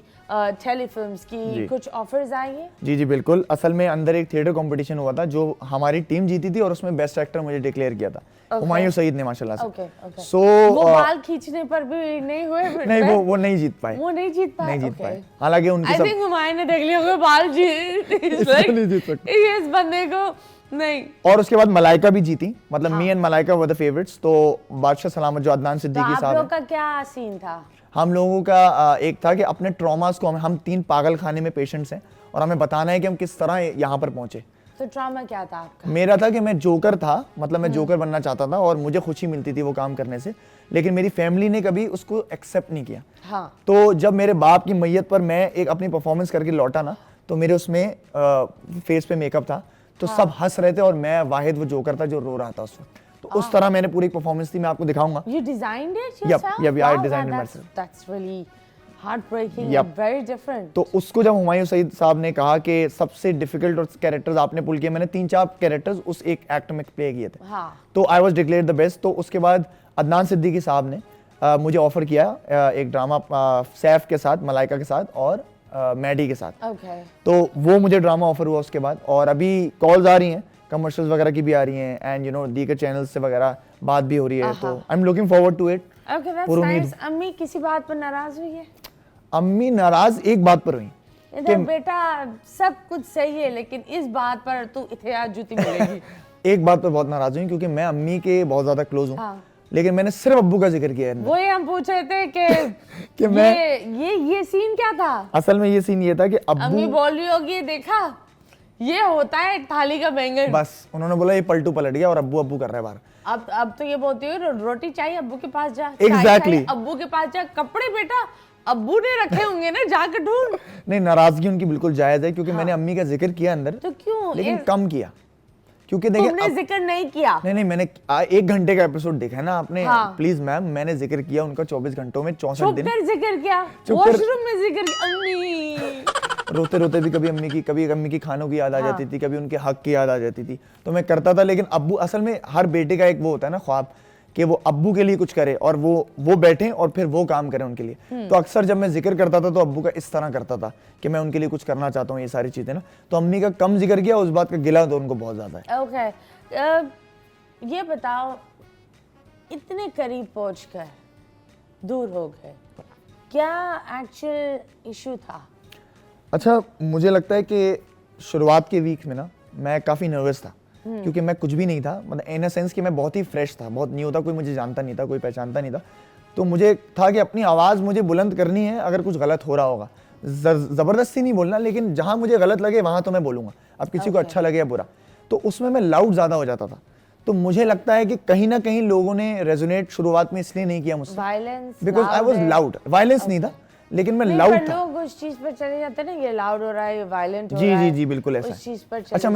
टेलीफिल्म्स की, जी। कुछ ऑफर्स आई है? जी जी बिल्कुल। असल में अंदर एक थिएटर कंपटीशन हुआ था जो हमारी टीम जीती थी और उसमें बेस्ट एक्टर मुझे डिक्लेयर किया था हुमायूं सईद ने माशाल्लाह से। Okay okay. सो वो बाल खींचने पर भी नहीं हुए? नहीं, वो नहीं जीत पाए। वो नहीं जीत पाए? नहीं जीत Okay. पाए। हालांकि उनकी आई सब थिंक हुमायूं ने देख लिया होगा बाल नहीं जीत सकते। इस बंदे को नहीं। और उसके बाद मलाइका भी जीती, मतलब me and Malaika were the favourites. तो बादशाह सलामत जो अदनान तो सिद्दीकी आप साहब लोग हैं, का क्या सीन था? हम लोगों का एक था कि अपने ट्रॉमास को हम 3 पागल खाने में पेशेंट्स हैं और हमें बताना है कि हम किस तरह यहाँ पर पहुंचे। तो ट्रॉमा क्या था आपका? मेरा था कि मैं जोकर था, मतलब मैं जोकर बनना चाहता था और मुझे खुशी मिलती थी वो काम करने से, लेकिन मेरी फैमिली ने कभी उसको एक्सेप्ट नहीं किया। हाँ। तो जब मेरे बाप की मैयत पर मैं एक अपनी परफॉर्मेंस करके लौटा ना, तो मेरे उसमें फेस पे मेकअप था, तो सब हंस रहे थे और मैं वाहिद वो जोकर था जो रो रहा था उस वक्त। तो उस तरह मैंने पूरी परफॉर्मेंस थी, मैं आपको दिखाऊंगा। You designed it Yep, yourself? yep, I Wow, designed it that's- myself. That's really heartbreaking Yep. and very different. तो उसको जब हुमायूं सईद साहब ने कहा कि सबसे डिफिकल्ट और कैरेक्टर्स आपने पुल किए, मैंने 3-4 कैरेक्टर्स उस एक एक्ट में प्ले किए थे, हाँ। तो I was declared the best. तो उसके बाद अदनान सिद्दीकी साहब ने मुझे ऑफर किया एक ड्रामा सैफ के साथ, मलाइका के साथ और मैडी के साथ। Okay. तो वो मुझे ड्रामा ऑफर हुआ उसके बाद, और अभी कॉल्स आ रही हैं, कमर्शियल्स वगैरह की भी आ रही हैं, एंड यू नो दीगर चैनल्स से वगैरह बात भी हो रही है। तो I am looking forward to it. Okay, that's पूरी उम्मीद। nice. अम्मी किसी बात पर नाराज हुई है? अम्मी नाराज एक बात पर हुई इधर बेटा सब कुछ सही है लेकिन इस बात पर तू इथे आज जूती मिलेगी। एक बात पर बहुत नाराज हुई, क्योंकि मैं अम्मी के बहुत ज्यादा क्लोज हूँ, हाँ। लेकिन मैंने सिर्फ अब्बू का जिक्र किया है अंदर। वो ही हम पूछ रहे थे कि कि मैं ये सीन क्या था? असल में ये सीन ये था कि अम्मी अब्बू बोल रही होगी देखा ये होता है थाली का बैंगन। बस उन्होंने बोला ये पलटू पलट गया और अब्बू अब्बू कर रहा है बाहर। अब तो ये बोलती है रोटी चाहिए अब्बू के पास जा, Exactly. चाय चाहिए अब्बू के पास जा, कपड़े बेटा अब्बू ने रखे होंगे ना जाकर ढूंढ। नहीं, नाराजगी उनकी बिल्कुल जायज है, क्योंकि मैंने अम्मी का जिक्र किया अंदर, तो क्यों लेकिन कम किया, क्योंकि देखिए तुमने जिक्र नहीं किया? नहीं मैंने 1 घंटे का एपिसोड देखा है ना आपने। हाँ। प्लीज मैम, मैंने जिक्र किया उनका 24 घंटों में 64 चुप दिन। कर जिक्र किया, चुप कर। वॉशरूम में जिक्र किया। अम्मी रोते रोते भी कभी अम्मी की खानों की याद आ हाँ। जाती थी, कभी उनके हक की याद आ जाती थी, तो मैं करता था। लेकिन अब्बू, असल में हर बेटे का एक वो होता है ना ख्वाब कि वो अब्बू के लिए कुछ करे और वो बैठे और फिर वो काम करें उनके लिए। तो अक्सर जब मैं जिक्र करता था तो अब्बू का इस तरह करता था कि मैं उनके लिए कुछ करना चाहता हूँ, ये सारी चीजें ना। तो अम्मी का कम जिक्र किया, उस बात का गिला तो उनको बहुत ज्यादा है। ओके, ये बताओ इतने करीब पहुंचकर दूर हो गए, क्या एक्चुअल इशू था? अच्छा, मुझे लगता है कि शुरुआत के वीक में ना मैं काफ़ी नर्वस था, क्योंकि मैं कुछ भी नहीं था, मतलब इन अ सेंस कि मैं बहुत ही फ्रेश था, बहुत न्यू था, कोई मुझे जानता नहीं था, कोई पहचानता नहीं था। तो मुझे था कि अपनी आवाज़ मुझे बुलंद करनी है, अगर कुछ गलत हो रहा होगा, ज़बरदस्ती नहीं बोलना, लेकिन जहाँ मुझे गलत लगे वहाँ तो मैं बोलूँगा, अब किसी को अच्छा लगे या बुरा। तो उसमें मैं लाउड ज़्यादा हो जाता था। तो मुझे लगता है कि कहीं ना कहीं लोगों ने रेजोनेट शुरुआत में इसलिए नहीं किया मुझसे, violence because I was loud. Violence नहीं था, लेकिन मैं नहीं, लाउड पर था। लोग उस चीज पर चले जाते हैं ना, ये लाउड हो रहा है, ये वायलेंट हो जी रहा जी है, जी बिल्कुल ऐसा उस चीज है। पर चले अच्छा,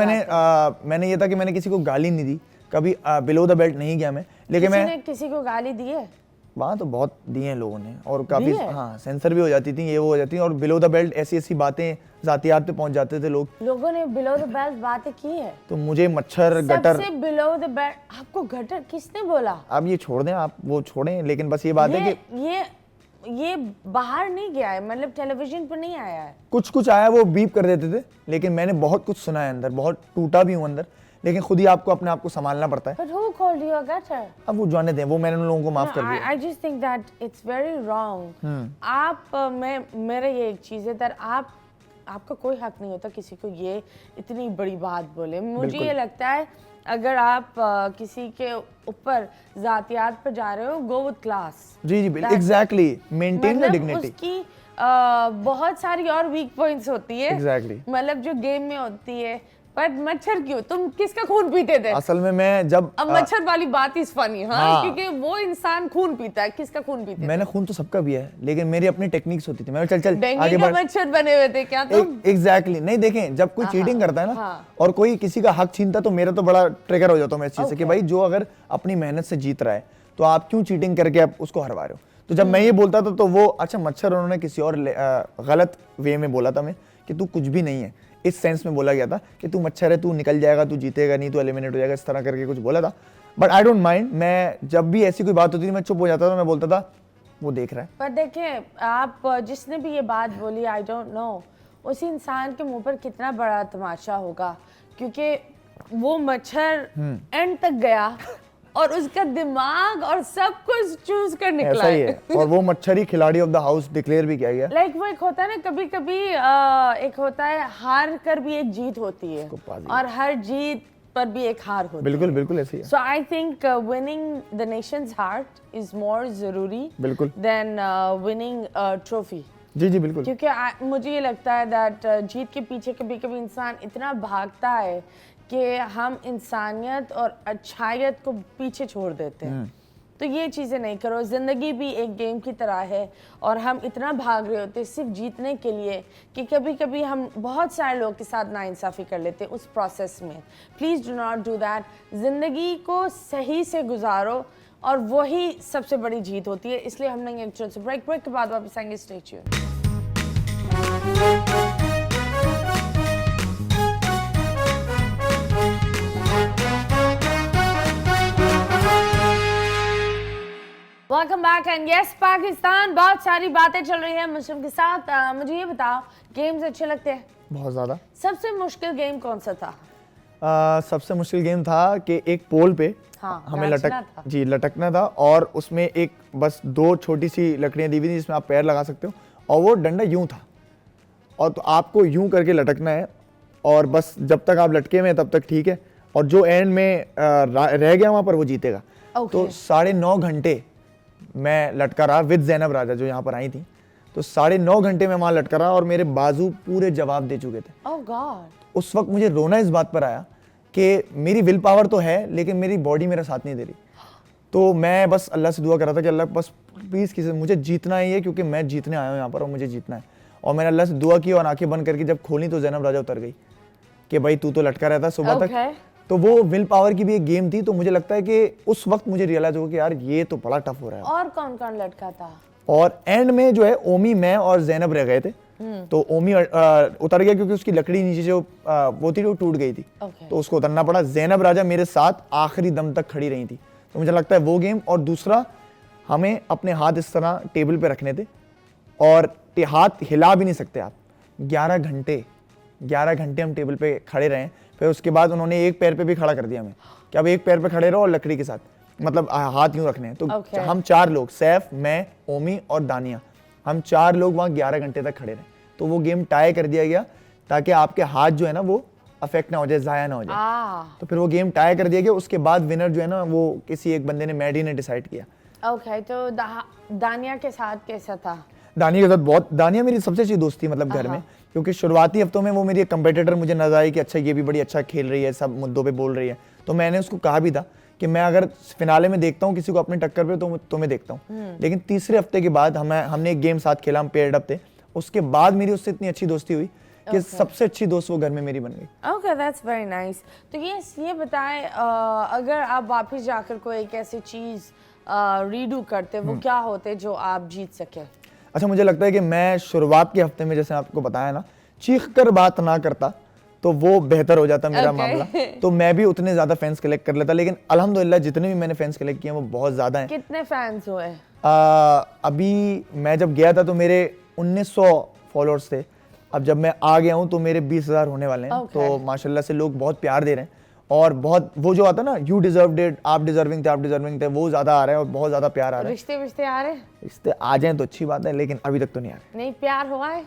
मैंने ये था कि मैंने किसी को गाली नहीं दी कभी, बिलो द बेल्ट नहीं गया मैं, लेकिन किसी मैं ने किसी को गाली दी है? वहाँ तो बहुत दिए हैं लोगों ने, और काफी दी है? हाँ सेंसर भी हो जाती थी, ये वो हो जाती थी, और बिलो द बेल्ट ऐसी बातें जातियात पे पहुंच जाते थे लोग। लोगों ने बिलो द बेल्ट बातें की है? तो मुझे मच्छर गटर, सबसे बिलो द बेल्ट आपको गटर किसने बोला? अब ये छोड़ दें, आप वो छोड़ें, लेकिन बस ये बात है कि ये बाहर नहीं गया है, मतलब टेलीविजन पर नहीं आया है। कुछ आया, वो बीप कर देते थे, लेकिन मैंने बहुत कुछ सुना है अंदर, बहुत टूटा भी हूँ अंदर, लेकिन खुद ही आपको अपने आप को संभालना पड़ता है। But who called you a gutter? अब वो जाने दें, वो मैंने उन लोगों को माफ कर No, दिया। I just think that it's very wrong. आप मेरा ये एक चीज़ है that आपका कोई हक नहीं होता किसी को ये इतनी बड़ी बात बोले। मुझे ये लगता है अगर आप किसी के ऊपर जातियात पर जा रहे हो, go with class. जी बिल्कुल, एग्जैक्टली, मेंटेन द मतलब डिग्निटी। उसकी बहुत सारी और वीक पॉइंट्स होती है, Exactly. मतलब जो गेम में होती है। पर मच्छर क्यों, तुम किसका खून पीते थे? असल में मैं जब अब मच्छर वाली बात इज फनी, हाँ, क्योंकि वो इंसान खून पीता है, किसका खून पीते थे? मैंने खून तो सबका पिया है, लेकिन मेरी अपनी टेक्निक्स होती थी। मैं चल डेंगू आगे का बढ़। मच्छर बने हुए थे क्या तुम? एग्जैक्टली नहीं, देखें जब कोई चीटिंग करता है ना, हाँ। और कोई किसी का हक छीनता, तो मेरा तो बड़ा ट्रिगर हो जाता हूँ मैं इस चीज से कि भाई जो अगर अपनी मेहनत से जीत रहा है तो आप क्यों चीटिंग करके आप उसको हरवा रहे हो। तो जब मैं ये बोलता था तो वो अच्छा मच्छर, उन्होंने किसी और गलत वे में बोला था मैं कि तू कुछ भी नहीं है, इस सेंस में बोला गया था कि तू मच्छर है, तू निकल जाएगा, तू जीतेगा नहीं, तू एलिमिनेट हो जाएगा, इस तरह करके कुछ बोला था। बट आई डोंट माइंड, मैं जब भी ऐसी कोई बात होती थी मैं चुप हो जाता था, मैं बोलता था वो देख रहा है। पर देखिए, आप जिसने भी ये बात बोली, आई डोंट नो उस इंसान के मुंह पर कितना बड़ा तमाशा होगा, क्योंकि वो मच्छर एंड तक गया और उसका दिमाग और सब कुछ चूज कर निकला ऐसा ही है। और वो मच्छर ही खिलाड़ी ऑफ द हाउस डिक्लेयर भी किया गया। लाइक वो एक होता है ना, कभी कभी एक होता है हार कर भी एक जीत होती है, और हर जीत पर भी एक हार होती है। बिल्कुल बिल्कुल ऐसे ही है। So I think winning the nation's heart is more जरूरी बिल्कुल देन विनिंग ट्रॉफी। जी जी बिल्कुल। क्योंकि मुझे ये लगता है दैट जीत के पीछे कभी कभी इंसान इतना भागता है कि हम इंसानियत और अच्छाइयत को पीछे छोड़ देते हैं। तो ये चीज़ें नहीं करो। ज़िंदगी भी एक गेम की तरह है और हम इतना भाग रहे होते हैं सिर्फ जीतने के लिए कि कभी कभी हम बहुत सारे लोगों के साथ नाइंसाफ़ी कर लेते हैं उस प्रोसेस में। Please do not do that. ज़िंदगी को सही से गुजारो और वही सबसे बड़ी जीत होती है। इसलिए हम लेंगे एक छोटे से ब्रेक के बाद वापस आएंगे। Stay tuned. Welcome back and yes Pakistan. बहुत सारी बातें चल रही है मुस्लिम के साथ। मुझे ये बताओ, गेम्स अच्छे लगते हैं? बहुत ज़्यादा। सबसे मुश्किल गेम कौन सा था? सबसे मुश्किल गेम था कि एक पोल पे हमें लटकना था और उसमें एक बस 2 छोटी सी लकड़ियाँ दी हुई थी जिसमें आप पैर लगा सकते हो, और वो डंडा यूं था और तो आपको यूं करके लटकना है, और बस जब तक आप लटके में तब तक ठीक है, और जो एंड में रह गया वहाँ पर वो जीतेगा। तो 9.5 घंटे मैं लटका रहा विद ज़ैनब राजा जो यहाँ पर आई थी। तो 9.5 घंटे में वहाँ लटका रहा और मेरे बाजू पूरे जवाब दे चुके थे। ओह गॉड। उस वक्त मुझे रोना इस बात पर आया कि मेरी विल पावर तो है लेकिन मेरी बॉडी मेरा साथ नहीं दे रही। तो मैं बस अल्लाह से दुआ कर रहा था कि अल्लाह बस प्लीज़ किसी मुझे जीतना ही है, क्योंकि मैं जीतने आया हूँ यहाँ पर और मुझे जीतना है। और मैंने अल्लाह से दुआ की और आंखें बंद करके जब खोली तो ज़ैनब राजा उतर गई कि भाई तू तो लटका रहता सुबह तक। तो वो विल पावर की भी एक गेम थी। तो मुझे लगता है कि उस वक्त मुझे रियलाइज हुआ कि यार ये तो बड़ा टफ हो रहा है। और कौन कौन लटका था? और एंड में जो है ओमी, मैं और ज़ैनब रह गए थे। तो ओमी उतर गया क्योंकि उसकी लकड़ी नीचे जो वो थी वो टूट गई थी। तो उसको उतरना पड़ा। ज़ैनब राजा मेरे साथ आखिरी दम तक खड़ी रही थी। तो मुझे लगता है वो गेम। और दूसरा, हमें अपने हाथ इस तरह टेबल पे रखने थे और हाथ हिला भी नहीं सकते आप। 11 घंटे हम टेबल पे खड़े रहे। फिर उसके बाद उन्होंने एक पैर पे भी खड़ा कर दिया हमें कि अब एक पैर पे खड़े रहो और लकड़ी के साथ, मतलब हाथ यूं रखने हैं। तो हम 4 लोग, सैफ, मैं, ओमी और दानिया, हम 4 लोग वहाँ 11 घंटे तक खड़े रहे। तो वो गेम टाई कर दिया गया ताकि आपके हाथ जो है ना वो अफेक्ट ना हो जाए, ज़ाया ना हो जाए। तो फिर वो गेम टाई कर दिया गया। उसके बाद विनर जो है ना वो किसी एक बंदे ने, मैडी ने डिसाइड किया। ओके। तो दानिया के साथ कैसा था? दानिया के साथ बहुत, दानिया मेरी सबसे अच्छी दोस्त थी मतलब घर में, क्योंकि शुरुआती हफ्तों में वो मेरी एक कंपेटिटर मुझे नजर आई कि अच्छा ये भी बड़ी अच्छा खेल रही है, सब मुद्दों पे बोल रही है। तो मैंने उसको कहा भी था कि मैं अगर फिनाले में देखता हूँ किसी को अपने टक्कर पे तो मैं देखता हूँ। लेकिन तीसरे हफ्ते के बाद हमने एक गेम साथ खेला, हम पेयर्ड अप थे। उसके बाद मेरी उससे इतनी अच्छी दोस्ती हुई कि सबसे अच्छी दोस्त वो घर में मेरी बन गई। Okay, that's very nice. तो ये बताएं, अगर आप वापस जाकर कोई एक ऐसी चीज़ रीडू करते, वो क्या होते जो आप जीत सके? अच्छा, मुझे लगता है कि मैं शुरुआत के हफ्ते में, जैसे आपको बताया ना, चीख कर बात ना करता तो वो बेहतर हो जाता मेरा मामला। तो मैं भी उतने ज़्यादा फैंस कलेक्ट कर लेता। लेकिन अल्हम्दुलिल्लाह जितने भी मैंने फैंस कलेक्ट किए वो बहुत ज़्यादा हैं। कितने फैंस हुए? अभी मैं जब गया था तो मेरे 1900 फॉलोअर्स थे। अब जब मैं आ गया हूँ तो मेरे 20,000 होने वाले हैं। तो माशाल्लाह से लोग बहुत प्यार दे रहे हैं और बहुत वो जो आता ना, यू डिजर्व्ड इट, आप डिजर्विंग थे, वो ज़्यादा आ रहा है और बहुत ज़्यादा प्यार आ रहा है। रिश्ते आ रहे हैं? रिश्ते आ जाएं तो अच्छी बात है, लेकिन अभी तक तो नहीं आ रहे। नहीं, प्यार हुआ है?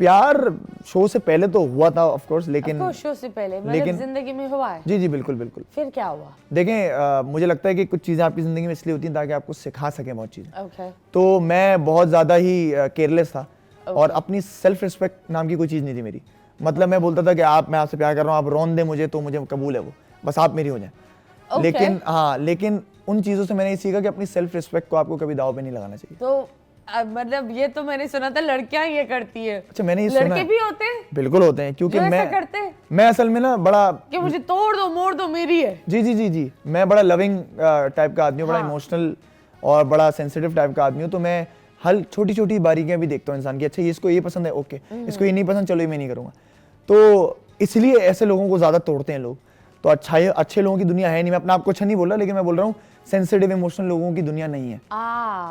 प्यार शो से पहले तो हुआ था ऑफ कोर्स, लेकिन शो से पहले मतलब जिंदगी में हुआ है? जी बिल्कुल बिल्कुल। फिर क्या हुआ? देखें, मुझे लगता है कि कुछ चीज़ें आपकी ज़िंदगी में इसलिए होती हैं ताकि आपको सिखा सकें बहुत चीज़ें। तो मैं बहुत ज़्यादा ही केयरलेस था और अपनी सेल्फ रिस्पेक्ट नाम की कोई चीज़ नहीं थी मेरी। मतलब मैं बोलता था कि मैं आपसे प्यार कर रहा हूँ, आप रोन दे मुझे तो मुझे कबूल है, वो बस आप मेरी हो जाए। लेकिन उन चीज़ों से मैंने ये सीखा कि अपनी सेल्फ रिस्पेक्ट को आपको कभी दाव पे नहीं लगाना चाहिए। तो मतलब ये तो मैंने सुना था लड़कियां ये करती है। अच्छा, मैंने ये सुना। लड़के भी होते हैं? बिल्कुल होते हैं, क्योंकि मैं असल में ना बड़ा कि मुझे तोड़ दो मोड़ दो मेरी है। जी, मैं बड़ा लविंग टाइप का आदमी हूँ, बड़ा इमोशनल और बड़ा सेंसिटिव टाइप का आदमी हूँ। तो मैं हर छोटी छोटी बारीकियां भी देखता हूँ इंसान की। अच्छा, इसको ये पसंद है, ओके, इसको ये नहीं पसंद, चलो ये मैं नहीं करूँगा। तो इसलिए ऐसे लोगों को ज़्यादा तोड़ते हैं लोग। तो अच्छे लोगों की दुनिया है नहीं। मैं अपने आप को अच्छा नहीं बोल रहा, लेकिन मैं बोल रहा हूँ सेंसिटिव इमोशनल लोगों की दुनिया नहीं है।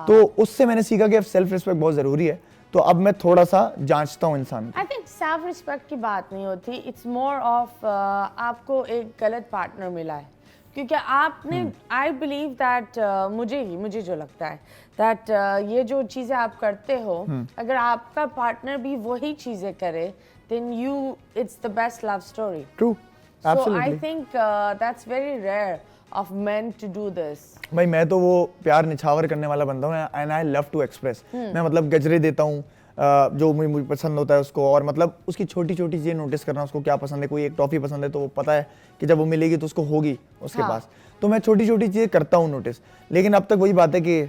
तो उससे मैंने सीखा कि अब सेल्फ रिस्पेक्ट बहुत जरूरी है। तो अब मैं थोड़ा सा जांचता हूँ इंसान को। आई थिंक सेल्फ रिस्पेक्ट की बात नहीं होती, इट्स मोर ऑफ आपको एक गलत पार्टनर मिला है, क्योंकि आपने आई बिलीव दैट मुझे जो लगता है दैट ये जो चीज़ें आप करते हो, अगर आपका पार्टनर भी वही चीज़ें करे, then you it's the best love story. True, so I think that's very rare of men to do this. भाई मैं तो वो प्यार निछावर करने वाला बंदा हूँ, and I love to express. मैं मतलब गजरे देता हूँ जो मुझे पसंद होता है उसको, और मतलब उसकी छोटी छोटी चीज़ें नोटिस करना, उसको क्या पसंद है। कोई एक टॉफ़ी पसंद है तो वो पता है कि जब वो मिलेगी तो उसको होगी उसके पास। तो मैं छोटी छोटी चीज़ें करता हूँ नोटिस, लेकिन अब तक वही बात है कि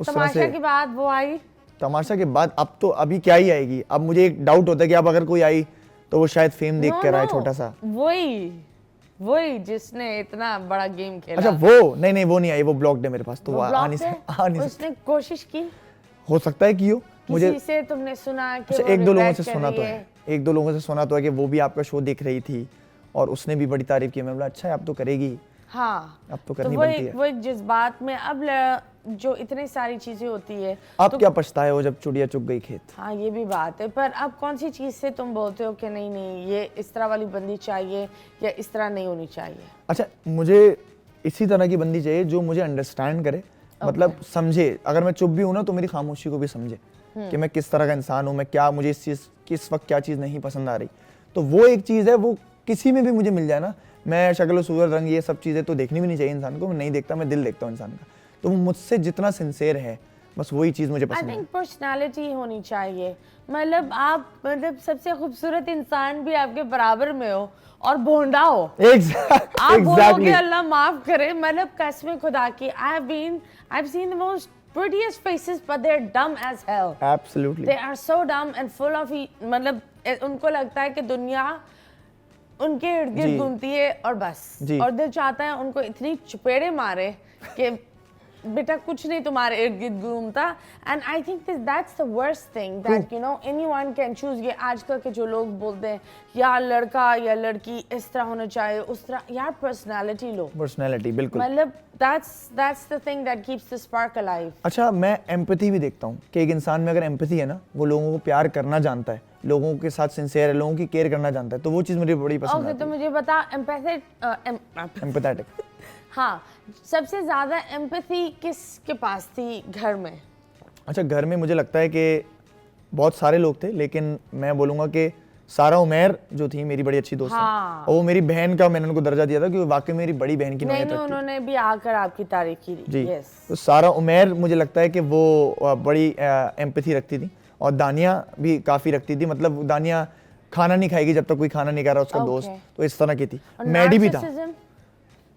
उस तरह से तमाशा की बात वो आई, तमाशा के बाद अब तो अभी क्या ही आएगी। अब मुझे एक डाउट होता है कि अब अगर कोई आई तो वो शायद फेम देख कर आए छोटा सा। वही जिसने इतना बड़ा गेम खेला। अच्छा वो नहीं वो नहीं आई, वो ब्लॉक्ड है मेरे पास, तो वो आ नहीं सकती। उसने कोशिश की, हो सकता है कि हो मुझे किसी से तुमने सुना कि अच्छा, एक दो लोगों से सुना तो है, एक दो लोगों से सुना तो है कि वो भी आपका शो देख रही थी और उसने भी बड़ी तारीफ की। मैं बोला अच्छा है, अब तो करेगी। हाँ, अब तो करनी बनती है। वो एक जज्बात में अब जो इतनी सारी चीजें होती है। अब तो क्या पछताए हो जब चिड़िया चुग गई खेत। हाँ ये भी बात है, पर अब कौन सी चीज से तुम बोलते हो कि नहीं ये इस तरह वाली बंदी चाहिए या इस तरह नहीं होनी चाहिए? अच्छा, मुझे इसी तरह की बंदी चाहिए जो मुझे अंडरस्टैंड करे, मतलब समझे। अगर मैं चुप भी हूं ना तो मेरी खामोशी को भी समझे कि मैं किस तरह का इंसान हूं, मैं क्या, मुझे इस चीज किस वक्त क्या चीज नहीं पसंद आ रही। तो वो एक चीज है, वो किसी में भी मुझे मिल जाए ना। मैं शक्ल सूरत रंग ये सब चीजें तो देखनी भी नहीं चाहिए इंसान को, मैं नहीं देखता, मैं दिल देखता हूँ इंसान का। तो वो मुझसे जितना सिंसियर है, बस वही चीज मुझे पसंद है। आई थिंक पर्सनालिटी होनी चाहिए। मतलब आप सबसे खूबसूरत इंसान भी आपके बराबर में हो और भोंडा हो। आप बोलोगे अल्लाह माफ करे, मतलब कसम खुदा की, I've seen the most prettiest faces but they're dumb as hell. Absolutely. They are so dumb and full of मतलब उनको लगता है कि दुनिया उनके इर्द गिर्द घूमती है और बस, और दिल चाहता है उनको इतनी चपेड़े मारे कि बेटा कुछ नहीं तुम्हारे इर्द गिर्द घूमता। And I think that's the worst thing that you know anyone can choose. ये आजकल के जो लोग बोलते हैं या लड़का या लड़की इस तरह होना चाहिए उस तरह, यार पर्सनालिटी लो, पर्सनालिटी बिल्कुल, मतलब that's the thing that keeps the spark alive. अच्छा, मैं एम्पैथी भी देखता हूँ कि एक इंसान में अगर एम्पैथी है ना, वो लोगों को प्यार करना जानता है, लोगों के साथ सिंसियर है, लोगों की केयर करना जानता है, तो वो चीज़ मुझे बड़ी पसंद है। तो मुझे बता एम्पैथेटिक। हाँ, सबसे ज्यादा एम्पैथी किसके पास थी घर में? अच्छा, घर में मुझे लगता है कि बहुत सारे लोग थे, लेकिन मैं बोलूँगा कि सारा उमैर जो थी मेरी बड़ी अच्छी दोस्त है, और वो मेरी बहन का मैंने उनको दर्जा दिया था कि वो वाकई मेरी बड़ी बहन की नौयत रखती है। उन्होंने भी आकर आपकी तारीफ की जी। yes. तो सारा उमैर मुझे लगता है कि वो बड़ी एम्पैथी रखती थी, और दानिया भी काफ़ी रखती थी। मतलब दानिया खाना नहीं खाएगी जब तक कोई खाना नहीं खा रहा उसका दोस्त, तो इस तरह की थी। मैडी भी था।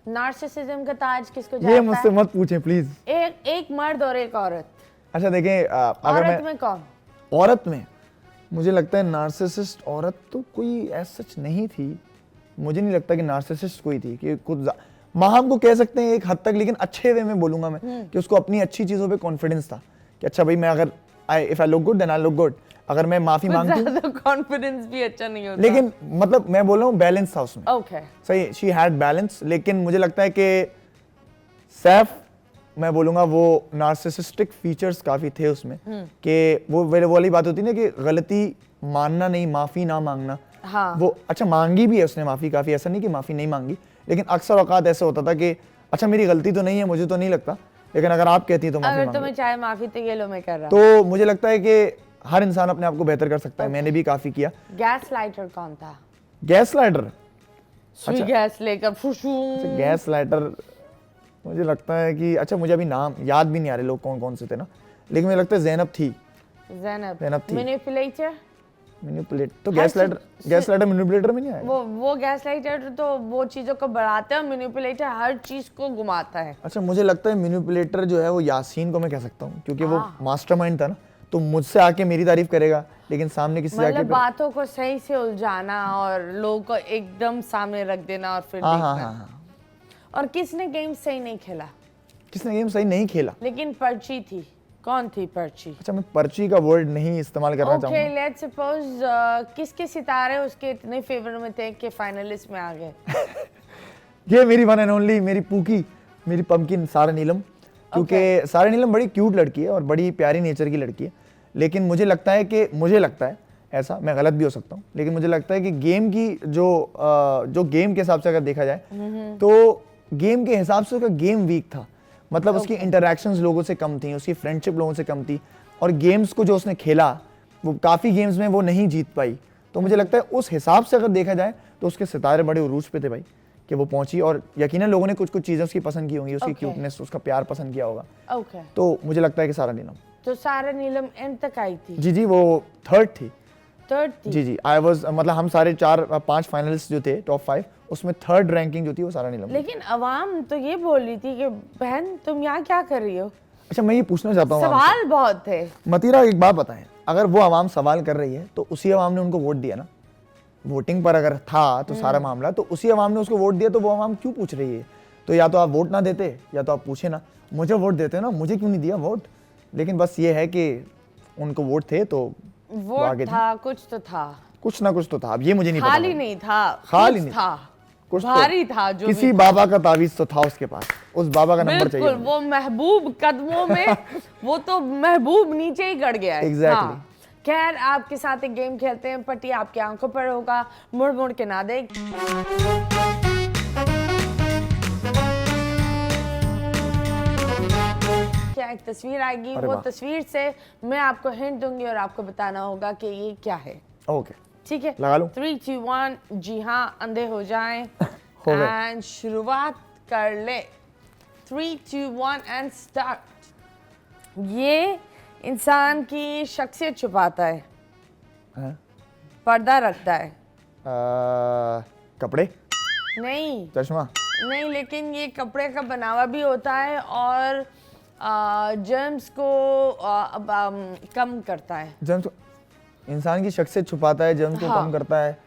नार्सिसिज्म का ताज किसको जाता है? ये मुझसे मत पूछें प्लीज। एक मर्द और एक औरत। अच्छा देखें, अगर औरत में कौन? औरत में मुझे लगता है नार्सिसिस्ट औरत तो कोई ऐसा सच नहीं थी। मुझे नहीं लगता कि नार्सिसिस्ट कोई थी, कि कुछ हम को कह सकते हैं एक हद तक, लेकिन अच्छे वे में बोलूंगा मैं कि उसको अपनी अच्छी चीजों पे कॉन्फिडेंस था कि अच्छा भाई मैं अगर if I look good then I look good. अगर मैं माफी मांगती हूं, कॉन्फिडेंस भी अच्छा नहीं होता, लेकिन मतलब मैं बोल रहा हूँ बैलेंस था उसमें। ओके सही, शी हैड बैलेंस। लेकिन मुझे लगता है कि सैफ, मैं बोलूंगा वो नार्सिसिस्टिक फीचर्स काफी थे उसमें, कि वो वाली बात होती है ना कि गलती मानना नहीं, माफी ना मांगना। हाँ। वो अच्छा मांगी भी है उसने माफी काफी, ऐसा नहीं कि माफी नहीं मांगी, लेकिन अक्सर औकात ऐसे होता था कि अच्छा मेरी गलती तो नहीं है, मुझे तो नहीं लगता, लेकिन अगर आप कहती तो माफी अगर तुम्हें चाहे माफी तो ये लो मैं कर रहा। तो मुझे लगता है कि हर इंसान अपने आप को बेहतर कर सकता है। मैंने भी काफी किया। गैस लाइटर कौन था? गैस लाइटर, सुई गैस लेकर गैस लाइटर मुझे लगता है कि अच्छा मुझे अभी नाम याद भी नहीं आ रहे लोग कौन कौन से थे ना, लेकिन मुझे लगता है ज़ैनब थी। ज़ैनब थी। मैनिपुलेटर तो गैस लाइटर मैनिपुलेटर में नहीं आया। वो गैस लाइटर तो वो चीजों को बढ़ाता है, मैनिपुलेटर हर चीज को घुमाता है। अच्छा मुझे लगता है मैनिपुलेटर जो है वो यासीन को मैं कह सकता हूँ, क्योंकि वो मास्टरमाइंड था ना, तो मुझसे आके मेरी तारीफ करेगा, लेकिन सामने किसी मतलब बातों को सही से उलझाना और लोगों को एकदम सामने रख देना और फिर देखना। और किसने गेम सही नहीं खेला? किसने गेम सही नहीं खेला? लेकिन पर्ची थी। कौन थी पर्ची? अच्छा मैं पर्ची का वर्ड नहीं इस्तेमाल करना चाहूंगा। ओके, लेट्स सपोज किसके सितारे उसके इतने फेवर में थे कि फाइनलिस्ट में आ गए? ये मेरी वन एंड ओनली, मेरी पूकी, मेरी पंपकिन सारा नीलम। क्योंकि सारा नीलम बड़ी क्यूट लड़की है और बड़ी प्यारी नेचर की लड़की है, लेकिन मुझे लगता है ऐसा, मैं गलत भी हो सकता हूँ, लेकिन मुझे लगता है कि गेम की जो गेम के हिसाब से अगर देखा जाए तो गेम के हिसाब से उसका गेम वीक था। मतलब उसकी इंटरेक्शंस लोगों से कम थी, उसकी फ्रेंडशिप लोगों से कम थी, और गेम्स को जो उसने खेला वो काफ़ी गेम्स में वो नहीं जीत पाई। तो मुझे लगता है उस हिसाब से अगर देखा जाए तो उसके सितारे बड़े उरूज पे थे भाई, कि वो पहुंची, और यकीनन लोगों ने कुछ कुछ चीज़ें उसकी पसंद की होंगी, उसकी क्यूटनेस, उसका प्यार पसंद किया होगा। ओके, तो मुझे लगता है कि सारा नीलम। तो सारा नीलम एंड तक आई थी? जी, वो थर्ड थी। थर्ड थी? जी, आई वाज, मतलब हम सारे 4-5 फाइनलिस्ट जो थे टॉप 5, उसमें थर्ड रैंकिंग जो थी वो सारा नीलम। लेकिन अवाम तो ये बोल रही थी कि बहन तुम यहाँ क्या कर रही हो? अच्छा, मैं ये पूछना चाहता हूँ, सवाल बहुत थे। मतीरा एक बात बताएं, अगर वो आवाम सवाल कर रही है तो उसी आवाम ने उनको वोट दिया ना। वोटिंग पर अगर था तो सारा मामला, तो उसी आवाम ने उसको वोट दिया, तो वो आवाम क्यों पूछ रही है? तो या तो आप वोट ना देते या तो आप पूछे ना, मुझे वोट देते ना, मुझे क्यों नहीं दिया वोट? लेकिन बस ये है कि उनको वोट थे तो वोट था, कुछ तो था, कुछ ना कुछ तो था। अब ये मुझे नहीं पता, खाली नहीं था, खाली कुछ नहीं था, कुछ तो भारी था, जो किसी बाबा का तावीज तो था उसके पास, उस बाबा का नंबर चाहिए। बिल्कुल, वो महबूब कदमों में वो तो महबूब नीचे ही गड़ गया है। Exactly. हाँ। खैर, आपके साथ एक गेम खेलते हैं, पट्टी आपकी आंखों पर होगा, मुड़ मुड़ के ना देख। क्या एक तस्वीर आएगी, वो तस्वीर से मैं आपको हिंट दूंगी और आपको बताना होगा कि ये क्या है। ओके, ठीक है, लगा लूं? 3, 2, 1, जी हाँ, अंधे हो जाएं एंड शुरुआत कर ले। 3, 2, 1 एंड स्टार्ट। ये इंसान की शख्सियत छुपाता है, पर्दा रखता है। कपड़े? नहीं, चश्मा? नहीं, लेकिन ये कपड़े का बनावा भी होता है और जर्म्स को कम करता है। जर्म्स, इंसान की शख्सियत छुपाता है, जर्म्स को कम करता है।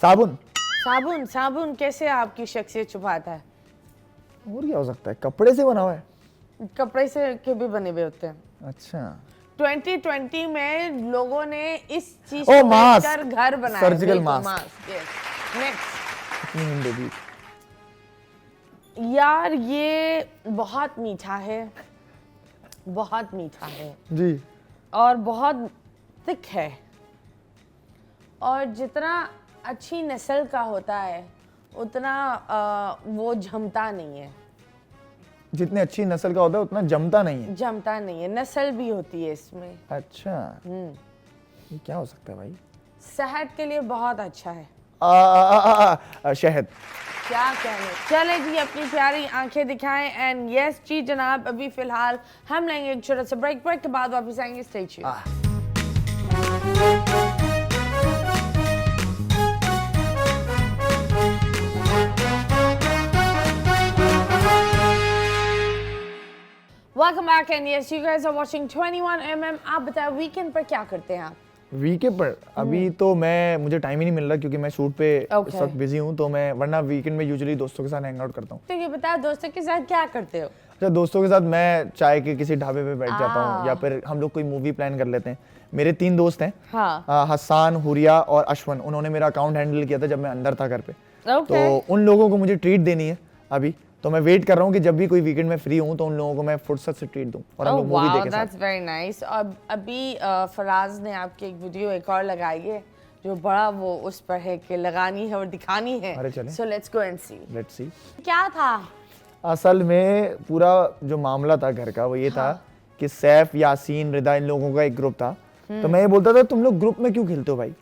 साबुन? साबुन? साबुन कैसे आपकी शख्सियत छुपाता है? और क्या हो सकता है? कपड़े से बना हुआ है? कपड़े से के भी बने हुए होते हैं। अच्छा, 2020 में लोगों ने इस चीज ओ, को मास्क, लेकर घर बनाया, सर्जिकल बिल्कुल, मास्क। yes. Next. इतनी हिंट दे दी। यार ये बहुत मीठा है, बहुत मीठा है जी, और बहुत थिक है, और जितना अच्छी नस्ल का होता है उतना वो जमता नहीं है। जितनी अच्छी नस्ल का होता है उतना जमता नहीं है। जमता नहीं है, नस्ल भी होती है इसमें। अच्छा, ये क्या हो सकता है भाई? सेहत के लिए बहुत अच्छा है। शहद? क्या कहने। चले जी, अपनी प्यारी आंखें दिखाएं एंड यस जी जनाब, अभी फिलहाल हम लेंगे एक छोटा सा ब्रेक के बाद वापस आएंगे। Stay tuned. Welcome back and yes, you guys are watching 21mm। आप बताएं वीकेंड पर क्या करते हैं आप? वीकेंड पर अभी तो मुझे टाइम ही नहीं मिल रहा क्योंकि मैं शूट पे इस वक्त बिजी हूँ, तो मैं वरना वीकेंड में यूजुअली दोस्तों के साथ हैंग आउट करता हूँ। तो ये बताओ, दोस्तों के साथ क्या करते हो? अच्छा, दोस्तों के साथ मैं चाय के किसी ढाबे पे बैठ जाता हूँ, या फिर हम लोग कोई मूवी प्लान कर लेते हैं। मेरे 3 दोस्त हैं, हाँ। हसन, हुरिया और अश्वन। उन्होंने मेरा अकाउंट हैंडल किया था जब मैं अंदर था घर पे। Okay. तो उन लोगों को मुझे ट्रीट देनी है अभी, तो मैं वेट कर रहा हूँ कि जब भी कोई वीकेंड में फ्री हूँ तो उन लोगों को मैं फुर्सत से ट्रीट दूँ और हम लोग मूवी देखें साथ। That's very nice। और अभी फराज ने आपकी एक वीडियो एक और लगाई है जो बड़ा वो उस पर है कि लगानी है और दिखानी है। अरे चलें। So let's go and see। Let's see. क्या था? असल में पूरा जो मामला था घर का वो ये था कि सैफ, यासीन, रिदा, इन लोगों का एक ग्रुप था। तो मैं ये बोलता था तुम लोग ग्रुप में क्यों खेलते हो भाई?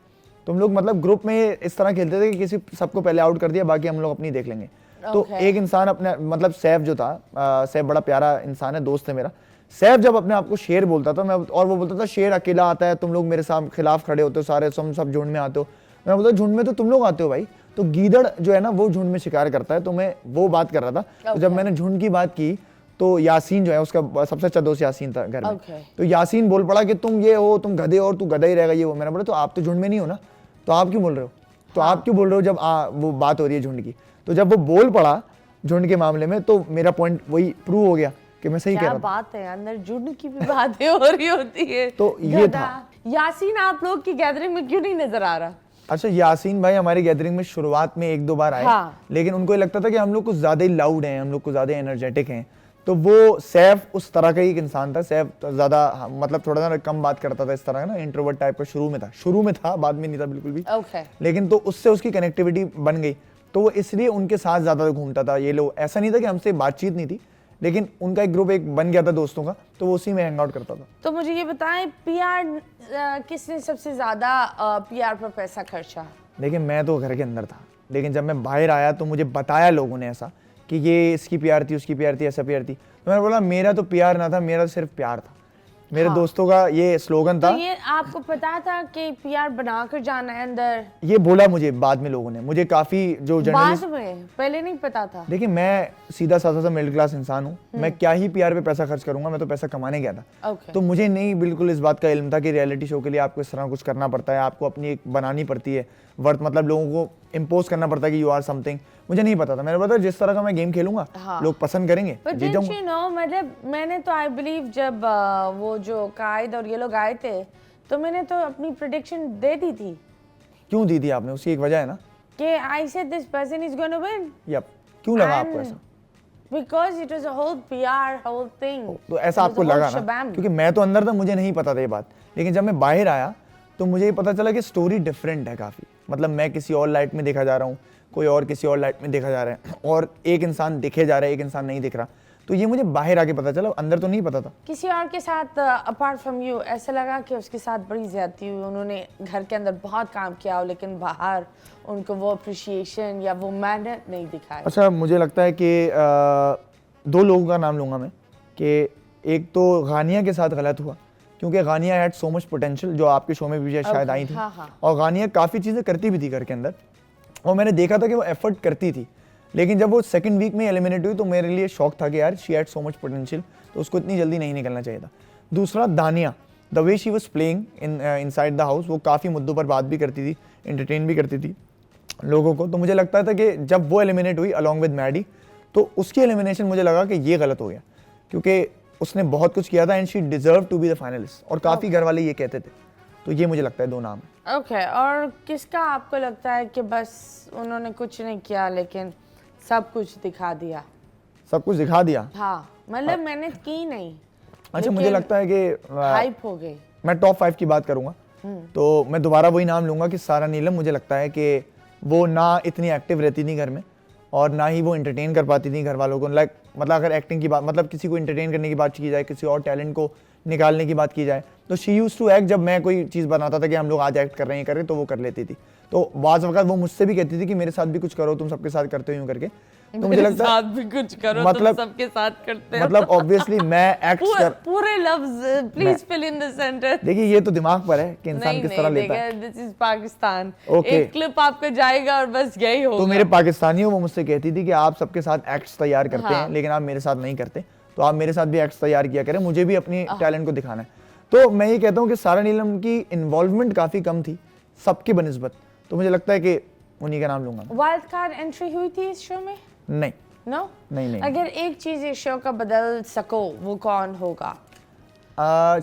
तुम लोग मतलब ग्रुप में इस तरह खेलते थे कि किसी सबको पहले आउट कर दिया, बाकी हम लोग अपनी देख लेंगे। तो एक इंसान अपने, मतलब सैफ जो था, सैफ बड़ा प्यारा इंसान है, दोस्त है मेरा। सैफ जब अपने आप को शेर बोलता था, मैं और वो बोलता था शेर अकेला आता है, तुम लोग मेरे साथ खिलाफ खड़े होते हो सारे, तुम सब झुंड में आते हो। मैं बोलता झुंड में तो तुम लोग आते हो भाई, तो गीदड़ जो है ना वो झुंड में शिकार करता है। तो मैं वो बात कर रहा था। तो जब मैंने झुंड की बात की तो यासीन जो है, उसका सबसे अच्छा दोस्त यासीन था घर में। तो यासीन बोल पड़ा कि तुम ये हो, तुम गधे हो और तू गधा ही रहेगा, ये हो। मैंने बोला तो आप तो झुंड में नहीं हो ना, तो आप क्यों बोल रहे हो? तो आप क्यों बोल रहे हो जब वो बात हो रही है झुंड की? तो जब वो बोल पड़ा झुंड के मामले में तो मेरा पॉइंट वही प्रूव हो गया कि मैं सही कह रहा हूं। क्या बात है, अंदर झुंड की भी बातें हो रही होती है। तो ये था। यासीन आप लोग की गैदरिंग में क्यों नहीं नजर आ रहा? अच्छा, यासीन भाई हमारी गैदरिंग में शुरुआत में 1-2 बार आए, हाँ। लेकिन उनको ये लगता था कि हम लोग कुछ ज्यादा ही लाउड हैं, हम लोग कुछ ज्यादा एनर्जेटिक हैं। तो वो सैफ उस तरह का ही एक इंसान था। सैफ ज्यादा मतलब थोड़ा सा कम बात करता था, इस तरह का ना इंट्रोवर्ट टाइप का शुरू में था, बाद में नहीं था बिल्कुल भी। ओके। लेकिन तो उससे उसकी कनेक्टिविटी बन गई, तो वो इसलिए उनके साथ ज्यादा घूमता था। ये लोग ऐसा नहीं था कि हमसे बातचीत नहीं थी, लेकिन उनका एक ग्रुप एक बन गया था दोस्तों का, तो वो उसी में हैंग आउट करता था। तो मुझे ये बताएं, पीआर किसने सबसे ज्यादा पीआर पर पैसा खर्चा? देखिए, मैं तो घर के अंदर था, लेकिन जब मैं बाहर आया तो मुझे बताया लोगों ने ऐसा कि ये इसकी प्यार थी, उसकी प्यार थी, ऐसा प्यार थी। तो मैंने बोला मेरा तो प्यार ना था, मेरा तो सिर्फ प्यार था। मेरे दोस्तों का ये स्लोगन था। तो ये आपको पता था कि पीआर बनाकर जाना है अंदर? ये बोला मुझे बाद में लोगों ने, मुझे काफी जो जर्नलिस्ट, बाद में, पहले नहीं पता था? देखिए मैं सीधा साधा सा मिडिल क्लास इंसान हूँ, मैं क्या ही पीआर पे पैसा खर्च करूंगा, मैं तो पैसा कमाने गया था। ओके। तो मुझे नहीं बिल्कुल इस बात का इल्म था कि रियलिटी शो के लिए आपको इस तरह कुछ करना पड़ता है, आपको अपनी एक बनानी पड़ती है वर्थ, मतलब लोगों को इम्पोज करना पड़ता है कि यू आर समथिंग। मुझे नहीं पता था, मैंने पता जिस तरह का मैं गेम खेलूंगा लोग पसंद करेंगे, But जीत didn't जाऊंगा। you know, मतलब मैंने तो आई बिलीव जब वो जो कायद और ये लोग आए थे, तो मैंने तो अपनी प्रेडिक्शन दे दी थी क्यों दी थी आपने? उसकी एक वजह है ना। कि I said this person is going to win, yup, क्यों लगा And- आपको ऐसा? Because it was a whole PR whole thing. तो ऐसा आपको लगा ना, क्योंकि मैं तो अंदर था, मुझे नहीं पता था ये बात, लेकिन जब मैं बाहर आया तो मुझे ये पता चला कि स्टोरी डिफरेंट है काफ़ी। मतलब मैं किसी और लाइट में देखा जा रहा हूँ, कोई और किसी और लाइट में देखा जा रहा है, और एक इंसान दिखे जा रहा है, एक इंसान नहीं दिख रहा। तो ये मुझे बाहर आके पता चला, अंदर तो नहीं पता था। किसी और के साथ अपार्ट फ्रॉम यू ऐसा लगा कि उसके साथ बड़ी ज्यादती हुई, उन्होंने घर के अंदर बहुत काम किया हो लेकिन बाहर उनको वो अप्रिशिएशन या वो मेहनत नहीं दिखाई? अच्छा, मुझे लगता है कि 2 लोगों का नाम लूँगा मैं, कि एक तो गानिया के साथ गलत हुआ, क्योंकि Ghania had so much potential, जो आपके शो में भी शायद आई थी। हाँ। और गानिया काफ़ी चीज़ें करती भी थी घर के अंदर, और मैंने देखा था कि वो एफर्ट करती थी। लेकिन जब वो सेकंड वीक में एलिमिनेट हुई तो मेरे लिए शौक था कि यार she had so much potential, तो उसको इतनी जल्दी नहीं निकलना चाहिए था। दूसरा, दानिया, the way she was playing inside the house, वो काफ़ी मुद्दों पर बात भी करती थी, एंटरटेन भी करती थी लोगों को। तो मुझे लगता था कि जब वो एलिमिनेट हुई अलॉन्ग विद मैडी, तो उसकी एलिमिनेशन मुझे लगा कि ये गलत हो गया, क्योंकि उसने बहुत कुछ किया था and she deserve to be the finalist, और काफ़ी घर वाले ये कहते थे। तो ये मुझे लगता है 2 नाम है। ओके। और किसका आपको लगता है कि बस उन्होंने कुछ नहीं किया लेकिन सब कुछ दिखा दिया? सब कुछ दिखा दिया। हाँ, मतलब मेहनत की नहीं। अच्छा, मुझे लगता है कि हाइप हो गई। मैं टॉप 5 की बात करूंगा, तो मैं दोबारा वही नाम लूंगा कि सारा नीलम। मुझे लगता है कि वो ना इतनी एक्टिव रहती थी घर में, और ना ही वो एंटरटेन कर पाती थी घर वालों को। लाइक मतलब अगर एक्टिंग की बात, मतलब किसी को एंटरटेन करने की बात की जाए, किसी और टैलेंट को निकालने की बात की जाए, तो शी यूज टू एक्ट। जब मैं कोई चीज़ बनाता था कि हम लोग आज एक्ट कर रहे हैं, कर रहे हैं, तो वो कर लेती थी। तो बाज़ वक़्त वो मुझसे भी कहती थी कि मेरे साथ भी कुछ करो, तुम सबके साथ करते हो यूँ करके। तो मुझे लगता है भी कुछ करो, मतलब- तुम सबके साथ करते हो। मतलब ऑब्वियसली मैं एक्ट कर, पूरे लफ्ज please fill in the centre. देखिए ये तो दिमाग पर है कि इंसान किस तरह लेता है। This is Pakistan. Okay. एक क्लिप आपका जाएगा और बस यही होगा। तो मेरे पाकिस्तानी वो मुझसे कहती थी कि आप सबके साथ एक्ट्स तैयार करते हैं, लेकिन आप मेरे साथ नहीं करते, तो आप मेरे साथ भी एक्ट्स तैयार किया करें, मुझे भी अपनी टैलेंट को दिखाना है। तो मैं ये कहता हूँ कि सारा नीलम की इन्वॉल्वमेंट काफ़ी कम थी सबकी बनिस्बत, तो मुझे लगता है कि उन्हीं का नाम लूंगा। वाइल्ड कार्ड एंट्री हुई थी इस शो में? नहीं नो? नहीं। अगर एक चीज इस शो का बदल सको वो कौन होगा?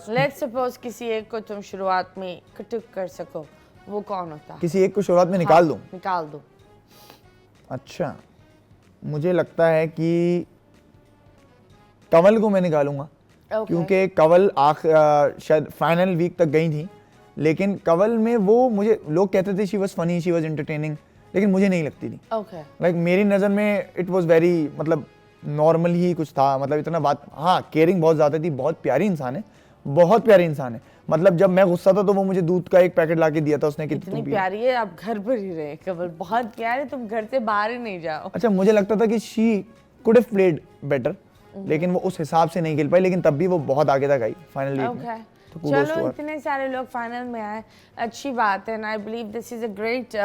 लेट्स सपोज किसी एक को तुम शुरुआत में कटुक कर सको, वो कौन होता? किसी एक को शुरुआत में निकाल दूं? निकाल दो। अच्छा, मुझे लगता है कि कंवल को मैं निकालूंगा। Okay. क्योंकि कंवल शायद फाइनल वीक तक गई थी, लेकिन कंवल में वो, मुझे लोग कहते थे she was funny, she was entertaining, लेकिन मुझे नहीं लगती थी। ओके। लाइक मेरी नज़र में इट वाज वेरी, मतलब नॉर्मल ही कुछ था, मतलब इतना बात, हाँ केयरिंग बहुत ज़्यादा थी, बहुत प्यारी इंसान है, बहुत प्यारी इंसान है। मतलब जब मैं गुस्सा था तो वो मुझे दूध का एक पैकेट ला के दिया था उसने कि इतनी तुम पी। प्यारी है, आप घर पर ही रहे कंवल, बहुत प्यारे, तुम घर से बाहर ही नहीं जाओ। अच्छा, मुझे लगता था कि she could have played better, लेकिन वो उस हिसाब से नहीं खेल पाई, लेकिन तब भी वो बहुत आगे तक आई फाइनल वीक में। तो kudos to चलो, her. इतने सारे लोग फाइनल में आए, अच्छी बात है, and I believe this is a great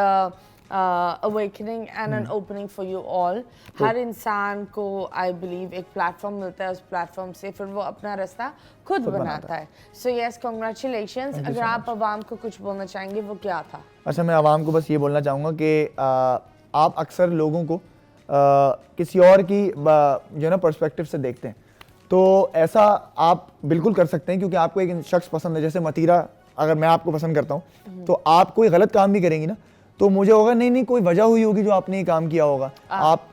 awakening and an opening for you all. हर इंसान को आई बिलीव एक प्लेटफॉर्म मिलता है, उस प्लेटफॉर्म से फिर वो अपना रास्ता खुद बनाता है। So yes, congratulations. अगर आप आवाम को कुछ बोलना चाहेंगे वो क्या था? अच्छा, मैं आवाम को बस ये बोलना चाहूँगा कि आप अक्सर लोगों को किसी और की जो है ना पर्सपेक्टिव से देखते हैं, तो ऐसा आप बिल्कुल कर सकते हैं, क्योंकि आपको एक शख्स पसंद है, जैसे मतीरा अगर मैं आपको पसंद करता हूँ तो आप कोई गलत काम भी करेंगी ना तो मुझे होगा नहीं नहीं कोई वजह हुई होगी जो आपने ये काम किया होगा।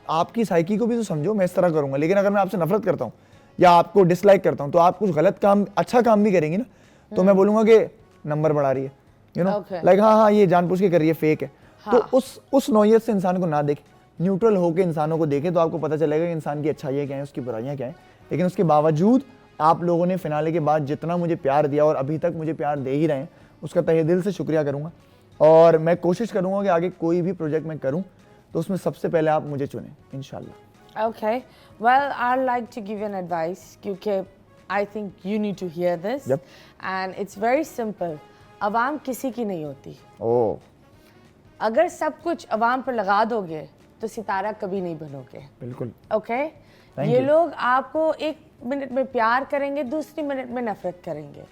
आपकी साइकी को भी तो समझो, मैं इस तरह करूंगा। लेकिन अगर मैं आपसे नफरत करता हूँ या आपको डिसलाइक करता हूँ तो आप कुछ गलत काम अच्छा काम भी करेंगी ना तो मैं बोलूंगा कि नंबर बढ़ा रही है, यू नो, लाइक हाँ ये जानबूझ के कर रही है, फेक है। तो उस नौयत से इंसान को ना देखें, न्यूट्रल होकर इंसानों को देखें तो आपको पता चलेगा कि इंसान की अच्छाइयाँ क्या हैं, उसकी बुराइयाँ क्या हैं। लेकिन उसके बावजूद आप लोगों ने फिनाले के बाद जितना मुझे प्यार दिया और अभी तक मुझे प्यार दे ही रहे हैं उसका तहे दिल से शुक्रिया करूंगा। और मैं कोशिश करूंगा कि आगे कोई भी प्रोजेक्ट मैं करूं तो उसमें सबसे पहले आप मुझे चुनें इंशाल्लाह। Okay, well, I'd like to give you an advice क्योंकि I think you need to hear this. Yep. And it's very simple. अवाम किसी की नहीं होती। ओह अगर सब कुछ अवाम पर लगा दोगे तो सितारा कभी नहीं बनोगे। बिल्कुल। ओके Thank ये you. लोग आपको एक मिनट में प्यार करेंगे, दूसरी मिनट में नफरत करेंगे।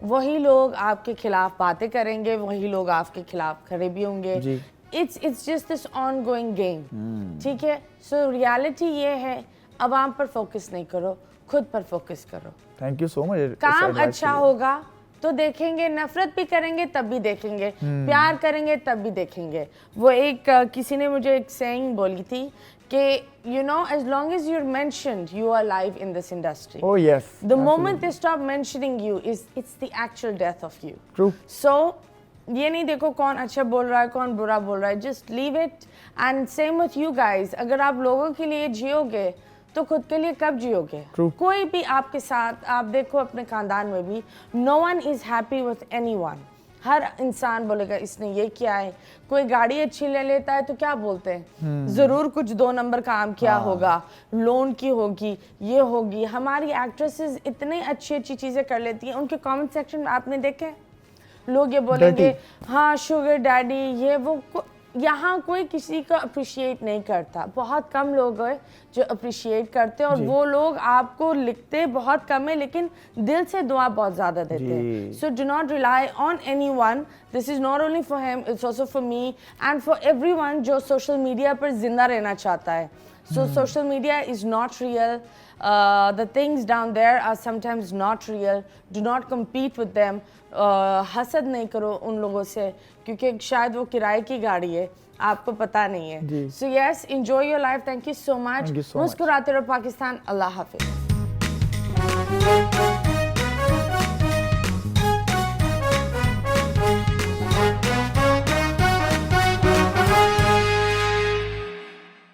वही लोग आपके खिलाफ बातें करेंगे, वही लोग आपके खिलाफ खड़े भी होंगे। जी। It's just this ongoing game, ठीक है। सो रियलिटी ये है, अवाम पर फोकस नहीं करो, खुद पर फोकस करो। Thank you so much. काम अच्छा होगा तो देखेंगे, नफरत भी करेंगे तब भी देखेंगे, प्यार करेंगे तब भी देखेंगे। वो एक किसी ने मुझे एक सेइंग बोली थी कि you know, as long as you're mentioned, you are alive in this industry. Oh yes. The moment they stop mentioning you, it's the actual death of you. True. So ये नहीं देखो कौन अच्छा बोल रहा है कौन बुरा बोल रहा है, just leave it. And same with you guys. अगर आप लोगों के लिए जियोगे तो खुद के लिए कब जियोगे? True. कोई भी आपके साथ, आप देखो अपने खानदान में भी, no one is happy with anyone. हर इंसान बोलेगा इसने ये किया है। कोई गाड़ी अच्छी ले लेता है तो क्या बोलते हैं, जरूर कुछ 2 नंबर काम किया होगा, लोन की होगी, ये होगी। हमारी एक्ट्रेसेस इतने अच्छी अच्छी चीजें कर लेती हैं, उनके कमेंट सेक्शन में आपने देखे लोग ये बोलेंगे हाँ शुगर डैडी ये वो। यहाँ कोई किसी को अप्रिशिएट नहीं करता, बहुत कम लोग हैं जो अप्रिशिएट करते हैं और वो लोग आपको लिखते बहुत कम है लेकिन दिल से दुआ बहुत ज़्यादा देते हैं। So do not rely on anyone, this is not only for him, it's also for me and for everyone जो सोशल मीडिया पर जिंदा रहना चाहता है। So social media is not real, the things down there are sometimes not real. Do not compete with them. हसद नहीं करो उन लोगों से क्योंकि शायद वो किराए की गाड़ी है, आपको पता नहीं है। So yes, enjoy your life. Thank you so much. Thank you so much. मुस्कुराते रहो पाकिस्तान। अल्लाह हाफिज।